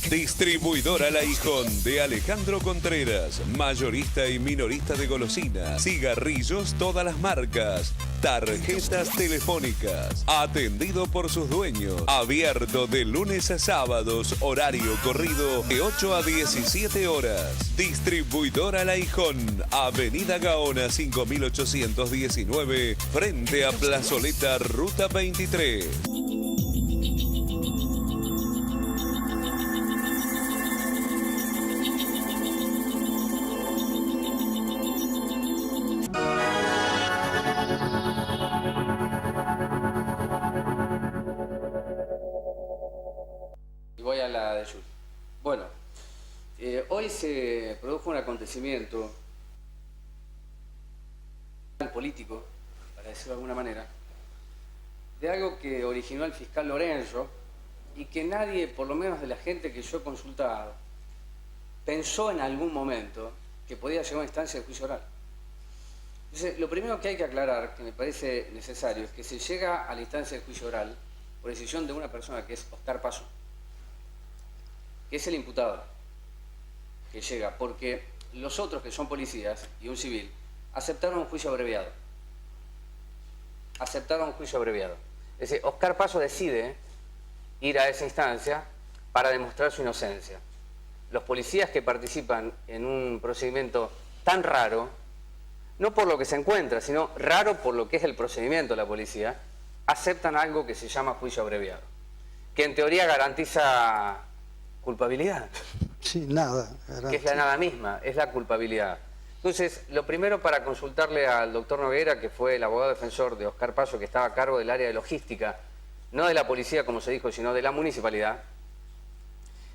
Distribuidora La Hijón de Alejandro Contreras, mayorista y minorista de golosinas, cigarrillos, todas las marcas, tarjetas telefónicas, atendido por sus dueños, abierto de lunes a sábados, horario corrido de 8 a 17 horas. Distribuidora La Hijón, Avenida Gaona 5819, frente a Plazoleta Ruta 23. Voy a la de Jules. Bueno, hoy se produjo un acontecimiento político, para decirlo de alguna manera, de algo que originó el fiscal Lorenzo y que nadie, por lo menos de la gente que yo he consultado, pensó en algún momento que podía llegar a una instancia de juicio oral. Entonces, lo primero que hay que aclarar, que me parece necesario, es que se llega a la instancia de juicio oral por decisión de una persona que es Oscar Paso, que es el imputado que llega, porque los otros que son policías y un civil aceptaron un juicio abreviado. Aceptaron un juicio abreviado. Es decir, Oscar Paso decide ir a esa instancia para demostrar su inocencia. Los policías que participan en un procedimiento tan raro, no por lo que se encuentra, sino raro por lo que es el procedimiento de la policía, aceptan algo que se llama juicio abreviado, que en teoría garantiza culpabilidad. Sí, nada. Que es la nada misma, es la culpabilidad. Entonces, lo primero para consultarle al doctor Noguera, que fue el abogado defensor de Oscar Paso, que estaba a cargo del área de logística, no de la policía, como se dijo, sino de la municipalidad,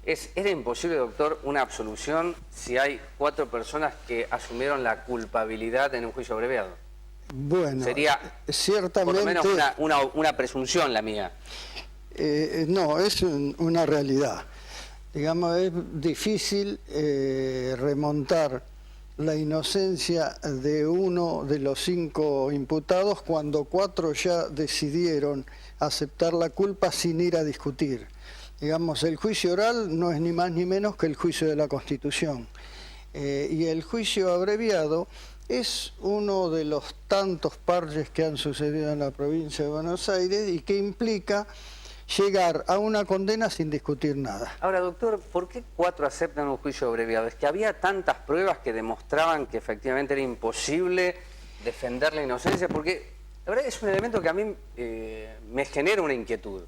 ¿era imposible, doctor, una absolución si hay 4 personas que asumieron la culpabilidad en un juicio abreviado? Bueno, sería ciertamente, por lo menos una presunción la mía. No, es una realidad. Digamos, es difícil remontar la inocencia de uno de los 5 imputados cuando 4 ya decidieron aceptar la culpa sin ir a discutir. Digamos, el juicio oral no es ni más ni menos que el juicio de la Constitución. Y el juicio abreviado es uno de los tantos parches que han sucedido en la provincia de Buenos Aires y que implica llegar a una condena sin discutir nada. Ahora, doctor, ¿por qué 4 aceptan un juicio abreviado? Es que había tantas pruebas que demostraban que efectivamente era imposible defender la inocencia, porque la verdad es un elemento que a mí me genera una inquietud.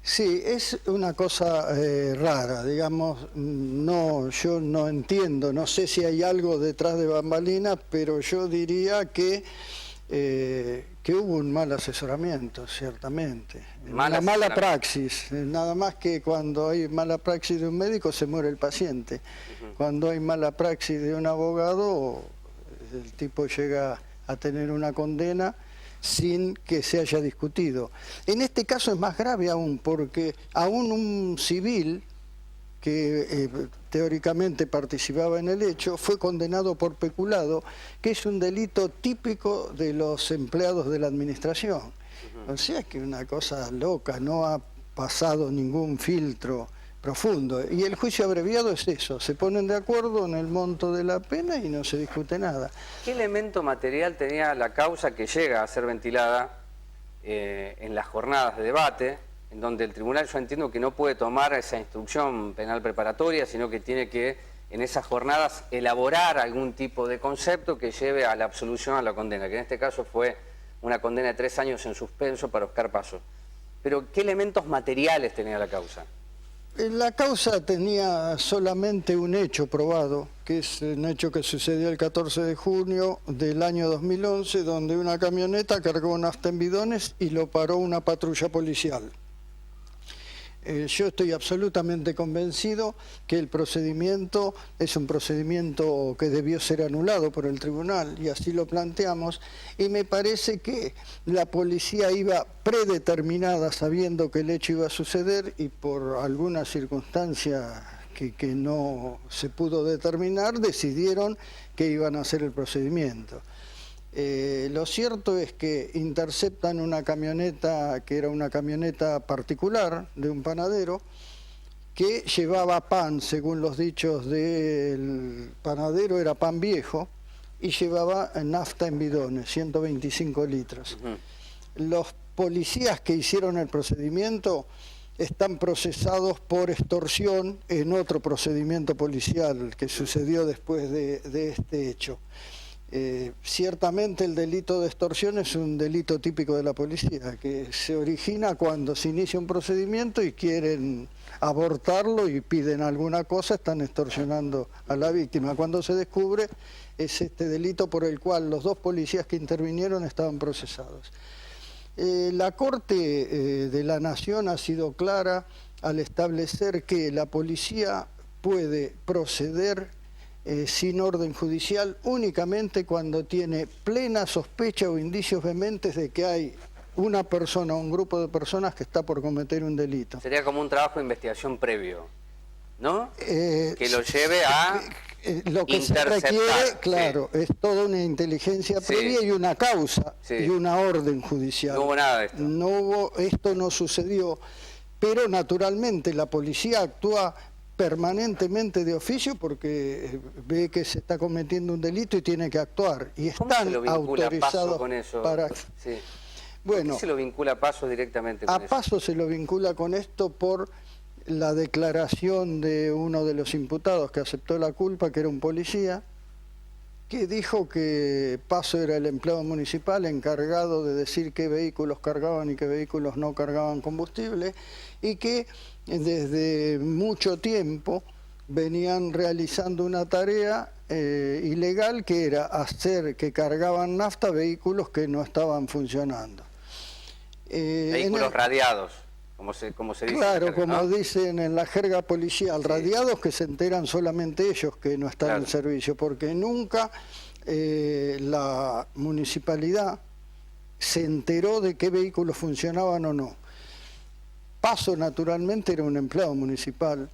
Sí, es una cosa rara, digamos, yo no entiendo, no sé si hay algo detrás de bambalinas, pero yo diría que hubo un mal asesoramiento, ciertamente. Una mala praxis, nada más que cuando hay mala praxis de un médico se muere el paciente. Cuando hay mala praxis de un abogado, el tipo llega a tener una condena sin que se haya discutido. En este caso es más grave aún, porque aún un civil que teóricamente participaba en el hecho, fue condenado por peculado, que es un delito típico de los empleados de la administración. O sea que una cosa loca, no ha pasado ningún filtro profundo. Y el juicio abreviado es eso, se ponen de acuerdo en el monto de la pena y no se discute nada. ¿Qué elemento material tenía la causa que llega a ser ventilada en las jornadas de debate, en donde el tribunal, yo entiendo que no puede tomar esa instrucción penal preparatoria, sino que tiene que en esas jornadas elaborar algún tipo de concepto que lleve a la absolución, a la condena, que en este caso fue una condena de 3 años en suspenso para Oscar Paso? Pero ¿qué elementos materiales tenía la causa? La causa tenía solamente un hecho probado, que es un hecho que sucedió el 14 de junio del año 2011, donde una camioneta cargó nafta en bidones y lo paró una patrulla policial. Yo estoy absolutamente convencido que el procedimiento es un procedimiento que debió ser anulado por el tribunal, y así lo planteamos, y me parece que la policía iba predeterminada sabiendo que el hecho iba a suceder, y por alguna circunstancia que no se pudo determinar, decidieron que iban a hacer el procedimiento. Lo cierto es que interceptan una camioneta que era una camioneta particular de un panadero que llevaba pan, según los dichos del panadero, era pan viejo, y llevaba nafta en bidones, 125 litros. Los policías que hicieron el procedimiento están procesados por extorsión en otro procedimiento policial que sucedió después de este hecho. Ciertamente el delito de extorsión es un delito típico de la policía, que se origina cuando se inicia un procedimiento y quieren abortarlo y piden alguna cosa, están extorsionando a la víctima. Cuando se descubre, es este delito por el cual los 2 policías que intervinieron estaban procesados. La Corte de la Nación ha sido clara al establecer que la policía puede proceder sin orden judicial únicamente cuando tiene plena sospecha o indicios vehementes de que hay una persona o un grupo de personas que está por cometer un delito. Sería como un trabajo de investigación previo, ¿no? Que lo lleve a lo que se requiere, claro, sí, es toda una inteligencia previa, sí, y una causa, sí, y una orden judicial. No hubo nada de esto. No hubo, esto no sucedió, pero naturalmente la policía actúa permanentemente de oficio porque ve que se está cometiendo un delito y tiene que actuar, y están autorizados con eso? Para... Sí. Bueno, ¿por qué se lo vincula a Paso directamente con eso? A Paso se lo vincula con esto por la declaración de uno de los imputados que aceptó la culpa, que era un policía, que dijo que Paso era el empleado municipal encargado de decir qué vehículos cargaban y qué vehículos no cargaban combustible, y que desde mucho tiempo venían realizando una tarea ilegal, que era hacer que cargaban nafta vehículos que no estaban funcionando. Vehículos radiados, como se dice. Claro, como dicen en la jerga policial, sí, radiados, que se enteran solamente ellos que no están, claro, en servicio, porque nunca la municipalidad se enteró de qué vehículos funcionaban o no. Paso naturalmente era un empleado municipal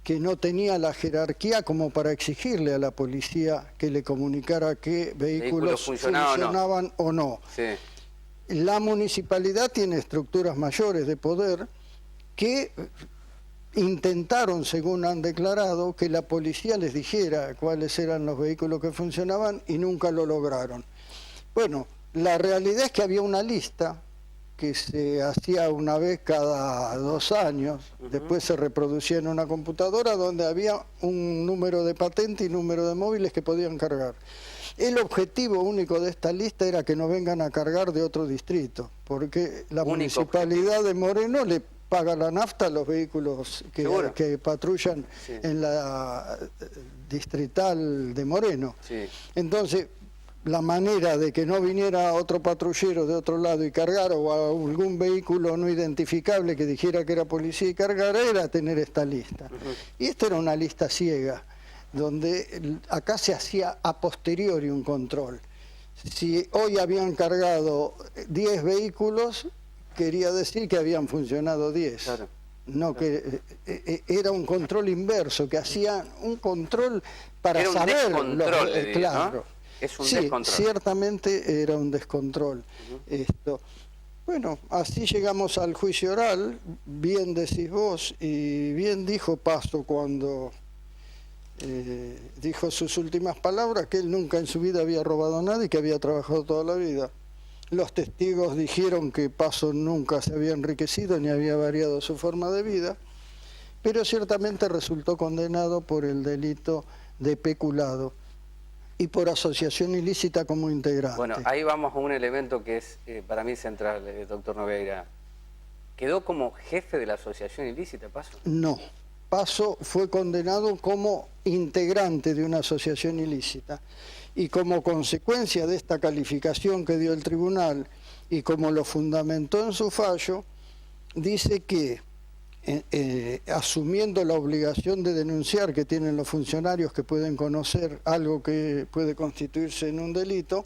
que no tenía la jerarquía como para exigirle a la policía que le comunicara qué vehículos funcionaban o no. Sí. La municipalidad tiene estructuras mayores de poder que intentaron, según han declarado, que la policía les dijera cuáles eran los vehículos que funcionaban, y nunca lo lograron. Bueno, la realidad es que había una lista que se hacía una vez cada 2 años, después se reproducía en una computadora, donde había un número de patente y número de móviles que podían cargar. El objetivo único de esta lista era que no vengan a cargar de otro distrito, porque la municipalidad de Moreno le paga la nafta a los vehículos que patrullan, sí, en la distrital de Moreno. Sí. Entonces, la manera de que no viniera otro patrullero de otro lado y cargara, o algún vehículo no identificable que dijera que era policía y cargara, era tener esta lista. Y esta era una lista ciega, donde acá se hacía a posteriori un control. Si hoy habían cargado 10 vehículos, quería decir que habían funcionado 10. Claro. No, que era un control inverso, que hacían un control para Era un saber... descontrol, le diría, claro. ¿no? Es un Sí, descontrol. ciertamente era un descontrol. Esto. Bueno, así llegamos al juicio oral, bien decís vos, y bien dijo Paso cuando dijo sus últimas palabras, que él nunca en su vida había robado nada y que había trabajado toda la vida. Los testigos dijeron que Paso nunca se había enriquecido ni había variado su forma de vida, pero ciertamente resultó condenado por el delito de peculado y por asociación ilícita como integrante. Bueno, ahí vamos a un elemento que es para mí central, doctor Nogueira. ¿Quedó como jefe de la asociación ilícita, Paso? No, Paso fue condenado como integrante de una asociación ilícita y como consecuencia de esta calificación que dio el tribunal y como lo fundamentó en su fallo, dice que asumiendo la obligación de denunciar que tienen los funcionarios que pueden conocer algo que puede constituirse en un delito,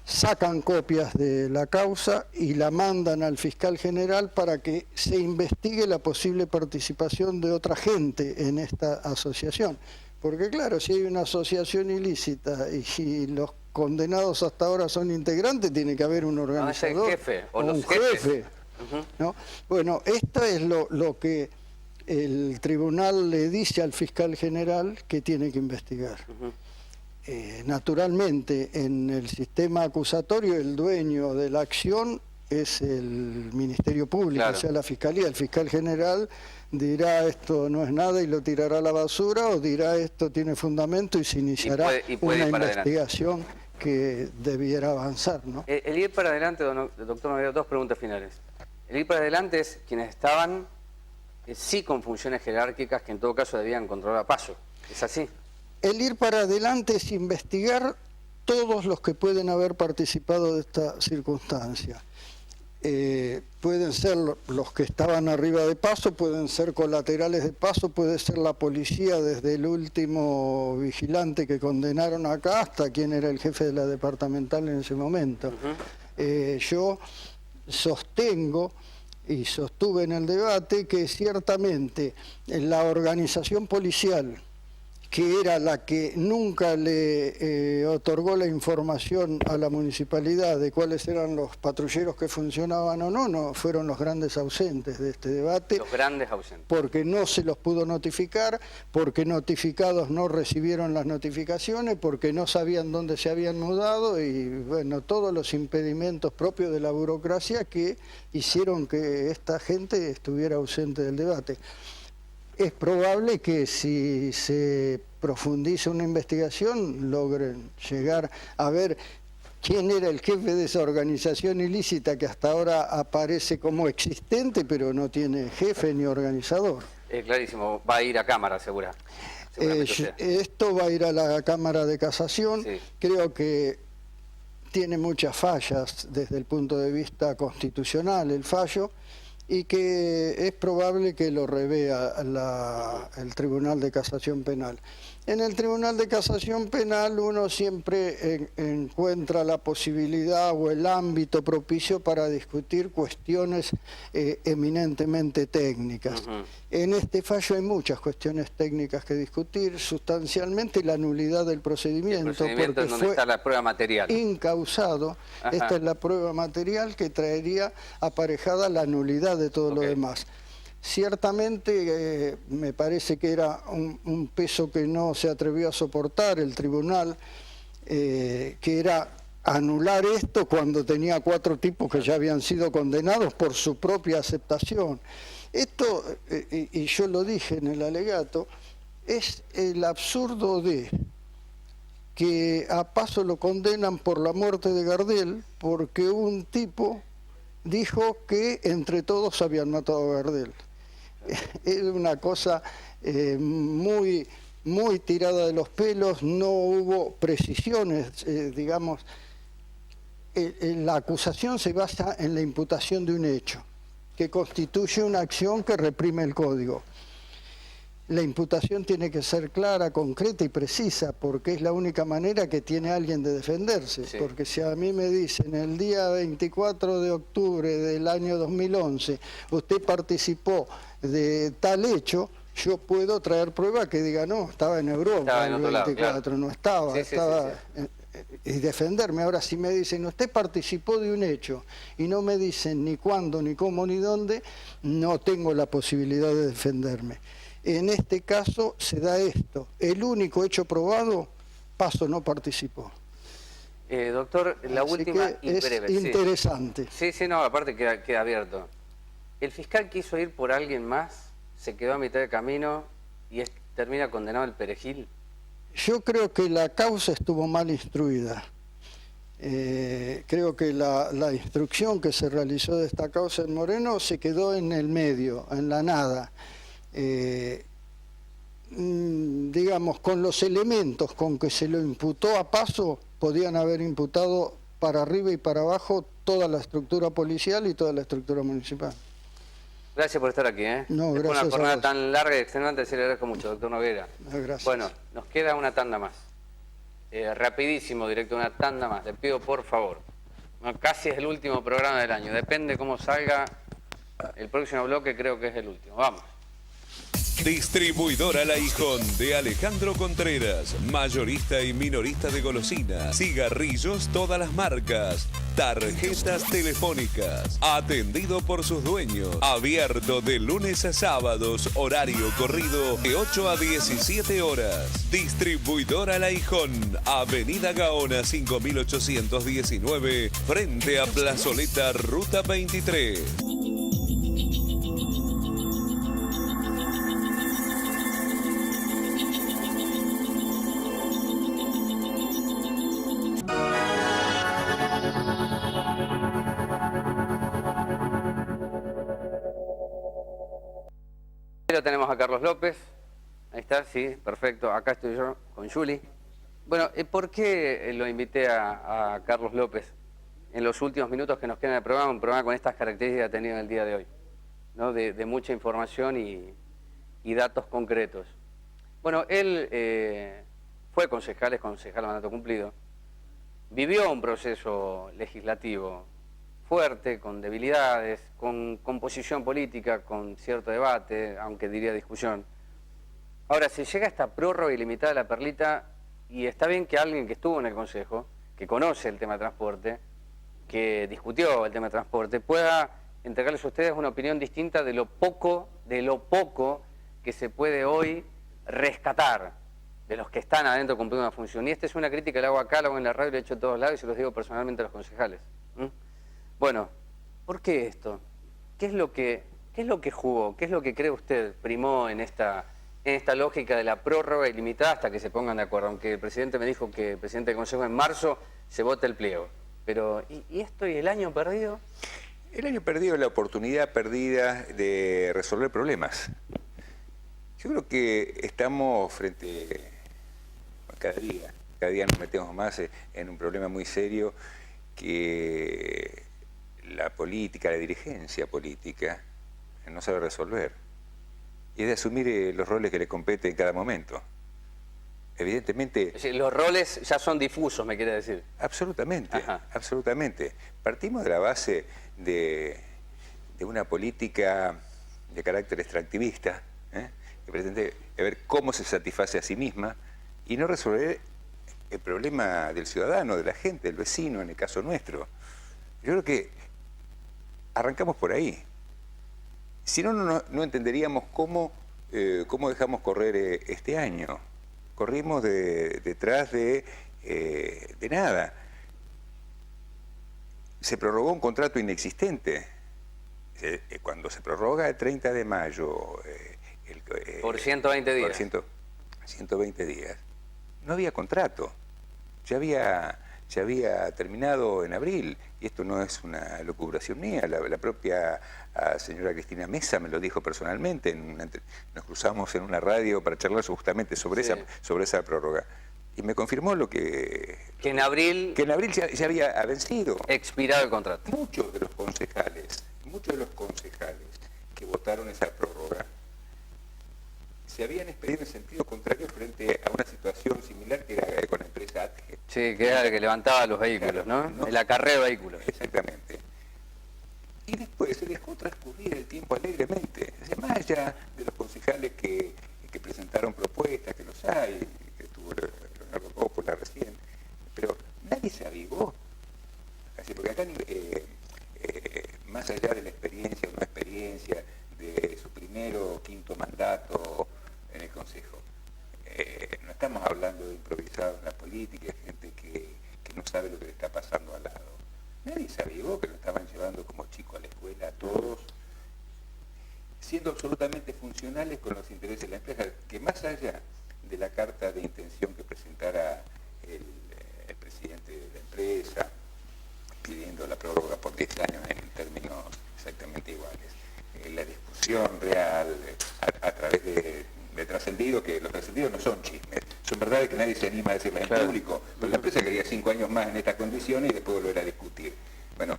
sacan copias de la causa y la mandan al fiscal general para que se investigue la posible participación de otra gente en esta asociación. Porque claro, si hay una asociación ilícita y los condenados hasta ahora son integrantes, tiene que haber un organizador. No, es el jefe, o los un jefes. jefe. ¿No? Bueno, esto es lo que el tribunal le dice al fiscal general que tiene que investigar. Naturalmente, en el sistema acusatorio, el dueño de la acción es el Ministerio Público, Claro. o sea, la Fiscalía. El fiscal general dirá esto no es nada y lo tirará a la basura, o dirá esto tiene fundamento y se iniciará y puede una ir para investigación que debiera avanzar, ¿no? El ir para adelante, doctor Nogueira, dos preguntas finales. El ir para adelante es quienes estaban sí con funciones jerárquicas que en todo caso debían controlar a Paso. ¿Es así? El ir para adelante es investigar todos los que pueden haber participado de esta circunstancia. Pueden ser los que estaban arriba de Paso, pueden ser colaterales de Paso, puede ser la policía desde el último vigilante que condenaron acá hasta quien era el jefe de la departamental en ese momento. Yo sostengo y sostuve en el debate que ciertamente la organización policial, que era la que nunca le otorgó la información a la municipalidad de cuáles eran los patrulleros que funcionaban o no, fueron los grandes ausentes de este debate. Los grandes ausentes. Porque no se los pudo notificar, porque notificados no recibieron las notificaciones, porque no sabían dónde se habían mudado y bueno, todos los impedimentos propios de la burocracia que hicieron que esta gente estuviera ausente del debate. Es probable que si se profundiza una investigación logren llegar a ver quién era el jefe de esa organización ilícita que hasta ahora aparece como existente pero no tiene jefe ni organizador. Clarísimo, va a ir a Cámara, seguramente sea. Esto va a ir a la Cámara de Casación. Sí. Creo que tiene muchas fallas desde el punto de vista constitucional el fallo, y que es probable que lo revea el Tribunal de Casación Penal. En el Tribunal de Casación Penal uno siempre encuentra la posibilidad o el ámbito propicio para discutir cuestiones eminentemente técnicas. En este fallo hay muchas cuestiones técnicas que discutir, sustancialmente la nulidad del procedimiento, El procedimiento porque en donde fue está la prueba material. incausado. Ajá. Esta es la prueba material que traería aparejada la nulidad de todo lo demás. Ciertamente me parece que era un peso que no se atrevió a soportar el tribunal, que era anular esto cuando tenía 4 tipos que ya habían sido condenados por su propia aceptación. Esto, y yo lo dije en el alegato, es el absurdo de que a Paso lo condenan por la muerte de Gardel porque un tipo dijo que entre todos habían matado a Gardel. Es una cosa muy tirada de los pelos, no hubo precisiones, digamos. La acusación se basa en la imputación de un hecho, que constituye una acción que reprime el código. la imputación tiene que ser clara, concreta y precisa, porque es la única manera que tiene alguien de defenderse. Sí. Porque si a mí me dicen el día 24 de octubre del año 2011, usted participó de tal hecho, yo puedo traer prueba que diga, no, estaba en Europa Estaba en el otro lado, 24, claro. no estaba, Sí, sí, estaba... sí. Y defenderme. Ahora, si me dicen, usted participó de un hecho y no me dicen ni cuándo, ni cómo, ni dónde, no tengo la posibilidad de defenderme. En este caso se da esto. El único hecho probado, Paso no participó. Doctor, la Así última que y es breve. interesante. Sí, no, aparte queda abierto. El fiscal quiso ir por alguien más, se quedó a mitad de camino y termina condenado el perejil. Yo creo que la causa estuvo mal instruida. Creo que la instrucción que se realizó de esta causa en Moreno se quedó en el medio, en la nada. Digamos, con los elementos con que se lo imputó a Paso, podían haber imputado para arriba y para abajo toda la estructura policial y toda la estructura municipal. Gracias por estar aquí, ¿eh? No, Después de gracias una a jornada vos. tan larga y extenuante, se le agradezco mucho, doctor Noguera. No, gracias. Bueno, nos queda una tanda más. Rapidísimo, directo, una tanda más. Le pido por favor. Bueno, casi es el último programa del año. Depende cómo salga el próximo bloque, creo que es el último. Vamos. Distribuidora La Hijón de Alejandro Contreras, mayorista y minorista de golosinas, cigarrillos todas las marcas, tarjetas telefónicas, atendido por sus dueños, abierto de lunes a sábados, horario corrido de 8 a 17 horas. Distribuidora La Hijón, Avenida Gaona 5819, frente a Plazoleta Ruta 23. Lo tenemos a Carlos López. Ahí está, sí, perfecto. Acá estoy yo con Juli. Bueno, ¿por qué lo invité a Carlos López en los últimos minutos que nos quedan del programa? Un programa con estas características que ha tenido en el día de hoy, ¿no? De mucha información y datos concretos. Bueno, él fue concejal, es concejal de mandato cumplido. Vivió un proceso legislativo fuerte, con debilidades, con composición política, con cierto debate, aunque diría discusión. Ahora, si llega esta prórroga ilimitada de la perlita, y está bien que alguien que estuvo en el Consejo, que conoce el tema de transporte, que discutió el tema de transporte, pueda entregarles a ustedes una opinión distinta de lo poco que se puede hoy rescatar de los que están adentro cumpliendo una función. Y esta es una crítica que le hago acá, la hago en la radio, la he hecho a todos lados y se los digo personalmente a los concejales. Bueno, ¿por qué esto? ¿Qué es lo que jugó? ¿Qué es lo que cree usted primó en esta lógica de la prórroga ilimitada hasta que se pongan de acuerdo? Aunque el presidente me dijo que el presidente del Consejo en marzo se vote el pliego. Pero, ¿y esto y el año perdido? El año perdido es la oportunidad perdida de resolver problemas. Yo creo que estamos frente, cada día nos metemos más en un problema muy serio que la política, la dirigencia política no sabe resolver. Y es de asumir los roles que le competen en cada momento. Evidentemente... Es decir, los roles ya son difusos, me quiere decir. Absolutamente, Ajá. absolutamente. Partimos de la base de una política de carácter extractivista, que pretende ver cómo se satisface a sí misma y no resolver el problema del ciudadano, de la gente, del vecino, en el caso nuestro. Yo creo que arrancamos por ahí. Si no, no entenderíamos cómo dejamos correr este año. Corrimos detrás de nada. Se prorrogó un contrato inexistente. Cuando se prorroga el 30 de mayo... por 120 días. Por 120 días. No había contrato. Ya había terminado en abril, y esto no es una lucubración mía, la propia señora Cristina Mesa me lo dijo personalmente, nos cruzamos en una radio para charlar justamente sobre, sí, sobre esa prórroga, y me confirmó lo que en abril ya había vencido. Expirado el contrato. Muchos de los concejales que votaron esa prórroga se habían expedido en sentido contrario frente a una situación similar que era con la empresa ATGE. Sí, que era el que levantaba los vehículos, Claro, ¿no? El acarreo de vehículos. Exactamente. Y después se dejó transcurrir el tiempo alegremente. O sea, más allá de los concejales que presentaron propuestas, que los hay, que estuvo Leonardo Coppola recién, pero nadie se avivó. Así, porque acá, más allá de la experiencia o no experiencia de su primero o quinto mandato en el Consejo, no estamos hablando de improvisados en la política, de gente que no sabe lo que le está pasando al lado. Nadie se avivó, que lo estaban llevando como chico a la escuela a todos, siendo absolutamente funcionales con los intereses de la empresa, que más allá de la carta de intención que presentara el presidente de la empresa, pidiendo la prórroga por 10 años en términos exactamente iguales, la discusión real a través de trascendido, que los trascendidos no son chismes, son verdades que nadie se anima a decirlas en público, pero la empresa quería 5 años más en estas condiciones y después volver a discutir. Bueno,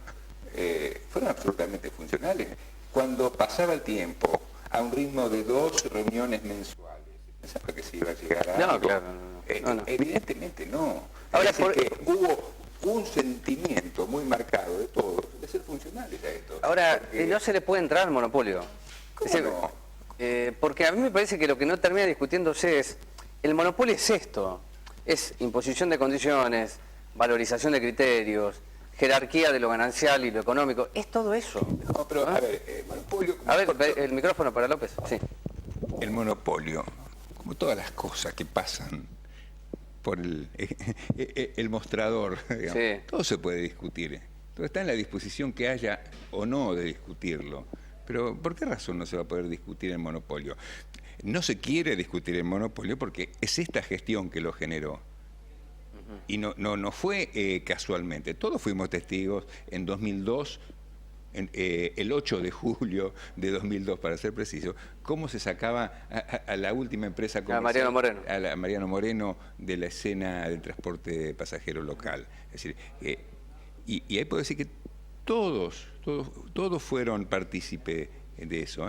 fueron absolutamente funcionales. Cuando pasaba el tiempo a un ritmo de 2 reuniones mensuales, ¿pensaba que se iba a llegar a No, algo? claro, no. Evidentemente no. Ahora, Es decir, que hubo un sentimiento muy marcado de todos de ser funcionales a esto. Ahora, Porque- no se le puede entrar al monopolio. ¿Cómo Es decir, no? porque a mí me parece que lo que no termina discutiéndose es, el monopolio es esto, es imposición de condiciones, valorización de criterios, jerarquía de lo ganancial y lo económico, es todo eso. No, pero a ver, monopolio... A ver, el micrófono para López, sí. El monopolio, como todas las cosas que pasan por el mostrador, digamos, Sí. todo se puede discutir. Todo está en la disposición que haya o no de discutirlo. Pero ¿por qué razón no se va a poder discutir el monopolio? No se quiere discutir el monopolio porque es esta gestión que lo generó. Y no fue casualmente. Todos fuimos testigos en 2002, el 8 de julio de 2002, para ser preciso, cómo se sacaba a la última empresa comercial, Mariano Moreno. a la Mariano Moreno, de la escena del transporte pasajero local. Es decir, y ahí puedo decir que todos fueron partícipe de eso.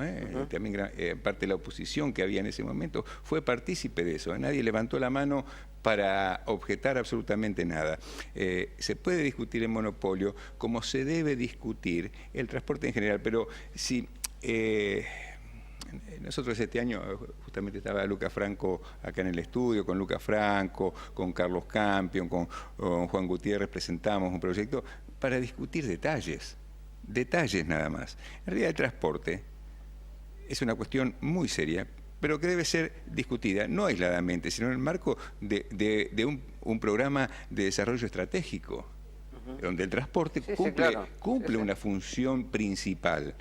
También parte de la oposición que había en ese momento fue partícipe de eso. Nadie levantó la mano para objetar absolutamente nada. Se puede discutir el monopolio como se debe discutir el transporte en general, pero si... nosotros este año justamente estaba Lucas Franco acá en el estudio, con Lucas Franco, con Carlos Campion, con Juan Gutiérrez, presentamos un proyecto para discutir detalles nada más. En realidad el transporte es una cuestión muy seria, pero que debe ser discutida no aisladamente, sino en el marco de un programa de desarrollo estratégico, donde el transporte cumple una función principal.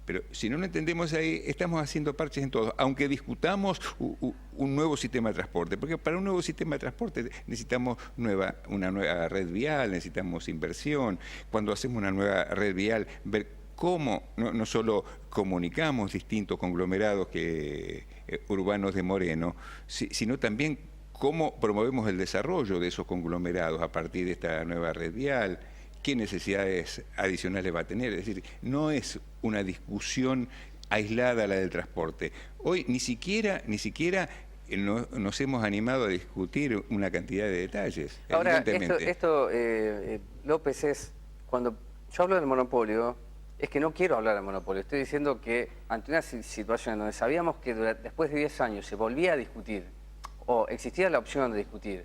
Pero si no lo entendemos ahí, estamos haciendo parches en todo, aunque discutamos un nuevo sistema de transporte, porque para un nuevo sistema de transporte necesitamos una nueva red vial, necesitamos inversión. Cuando hacemos una nueva red vial, ver cómo no solo comunicamos distintos conglomerados urbanos de Moreno, sino también cómo promovemos el desarrollo de esos conglomerados a partir de esta nueva red vial. ¿Qué necesidades adicionales va a tener? Es decir, no es una discusión aislada la del transporte. Hoy ni siquiera nos hemos animado a discutir una cantidad de detalles. Ahora, Evidentemente. López, es cuando yo hablo del monopolio, es que no quiero hablar del monopolio. Estoy diciendo que ante una situación donde sabíamos que después de 10 años se volvía a discutir, o existía la opción de discutir,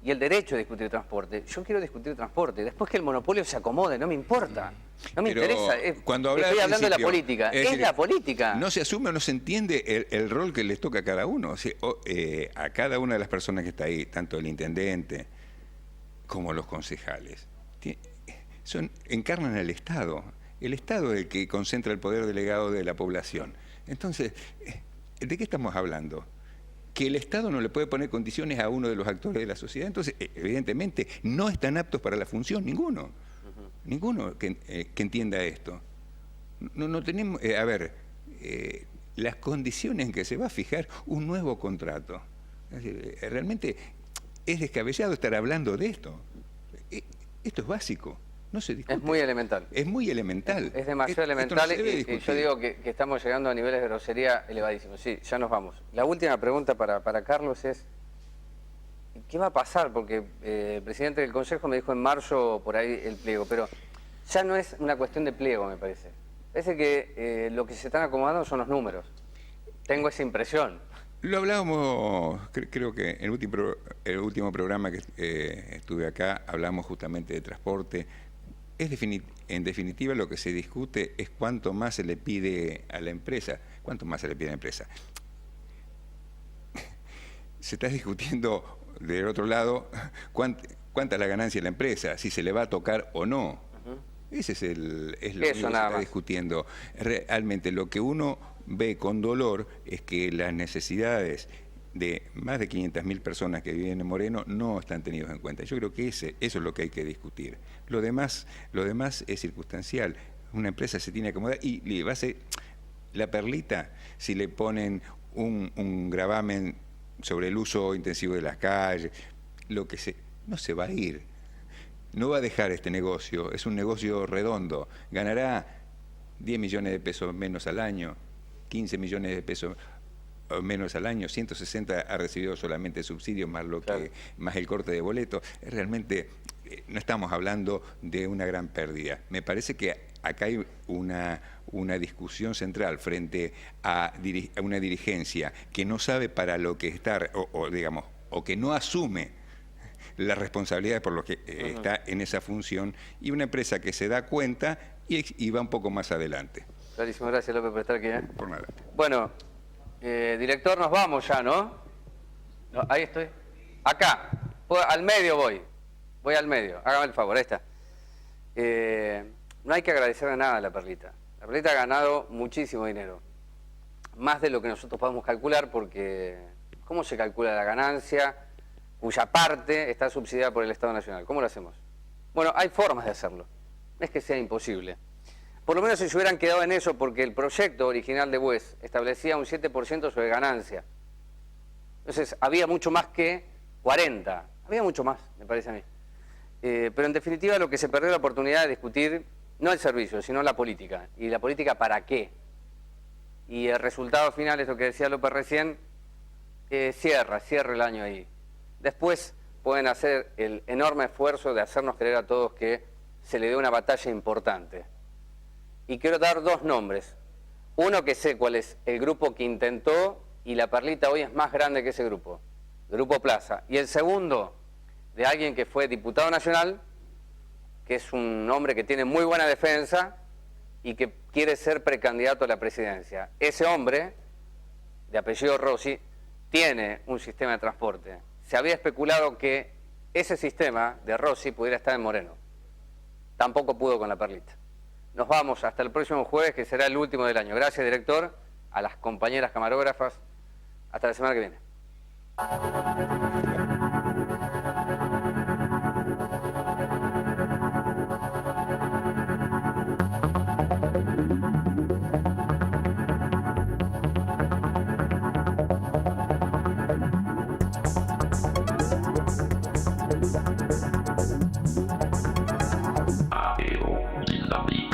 y el derecho de discutir transporte, yo quiero discutir transporte. Después que el monopolio se acomode, no me importa. No me interesa. Cuando Estoy hablando de la política. Es decir, la política. No se asume o no se entiende el rol que les toca a cada uno. O sea, a cada una de las personas que está ahí, tanto el intendente como los concejales, encarnan al Estado. El Estado es el que concentra el poder delegado de la población. Entonces, ¿de qué estamos hablando? Que el Estado no le puede poner condiciones a uno de los actores de la sociedad. Entonces, evidentemente, no están aptos para la función, ninguno. Ninguno que entienda esto. No tenemos, las condiciones en que se va a fijar un nuevo contrato. Es decir, realmente es descabellado estar hablando de esto. Esto es básico. no se discute. Es muy elemental. Es muy elemental. Es demasiado Esto no elemental se debe y discutir. yo digo que estamos llegando a niveles de grosería elevadísimos. Sí, ya nos vamos. La última pregunta para Carlos es, ¿qué va a pasar? Porque el presidente del Consejo me dijo en marzo por ahí el pliego, pero ya no es una cuestión de pliego, me parece. Parece que lo que se están acomodando son los números. Tengo esa impresión. Lo hablábamos, creo que en el último programa que estuve acá, hablamos justamente de transporte. En definitiva, lo que se discute es cuánto más se le pide a la empresa. ¿Cuánto más se le pide a la empresa? Se está discutiendo del otro lado cuánta es la ganancia de la empresa, si se le va a tocar o no. Ese es lo que se está discutiendo. Realmente lo que uno ve con dolor es que las necesidades de más de 500.000 personas que viven en Moreno no están tenidas en cuenta. Yo creo que eso es lo que hay que discutir. Lo demás es circunstancial. Una empresa se tiene que acomodar y le va a ser la perlita si le ponen un gravamen sobre el uso intensivo de las calles, no se va a ir. No va a dejar este negocio, es un negocio redondo. Ganará 10 millones de pesos menos al año, 15 millones de pesos menos al año, 160 ha recibido solamente subsidios más más el corte de boleto. Realmente no estamos hablando de una gran pérdida. Me parece que acá hay una discusión central frente a una dirigencia que no sabe para lo que está, o que no asume la responsabilidad por lo que está en esa función, y una empresa que se da cuenta y va un poco más adelante. Clarísimo, gracias López por estar aquí. Por nada. Bueno, director, nos vamos ya, ¿no? Ahí estoy. Acá, al medio voy al medio, hágame el favor, ahí está. No hay que agradecerle nada a la Perlita. La Perlita ha ganado muchísimo dinero, más de lo que nosotros podemos calcular, porque ¿cómo se calcula la ganancia cuya parte está subsidiada por el Estado Nacional? ¿Cómo lo hacemos? Bueno, hay formas de hacerlo. No es que sea imposible. Por lo menos si se hubieran quedado en eso, porque el proyecto original de Bues establecía un 7% sobre ganancia. Entonces, había mucho más que 40. Había mucho más, me parece a mí. Pero en definitiva lo que se perdió la oportunidad de discutir, no el servicio, sino la política. ¿Y la política para qué? Y el resultado final, es lo que decía López recién, cierra el año ahí. Después pueden hacer el enorme esfuerzo de hacernos creer a todos que se le dio una batalla importante. Y quiero dar dos nombres. Uno que sé cuál es el grupo que intentó, y la Perlita hoy es más grande que ese grupo, Grupo Plaza. Y el segundo, de alguien que fue diputado nacional, que es un hombre que tiene muy buena defensa y que quiere ser precandidato a la presidencia. Ese hombre, de apellido Rossi, tiene un sistema de transporte. Se había especulado que ese sistema de Rossi pudiera estar en Moreno. Tampoco pudo con la Perlita. Nos vamos hasta el próximo jueves, que será el último del año. Gracias, director, a las compañeras camarógrafas. Hasta la semana que viene. AEO Islamia.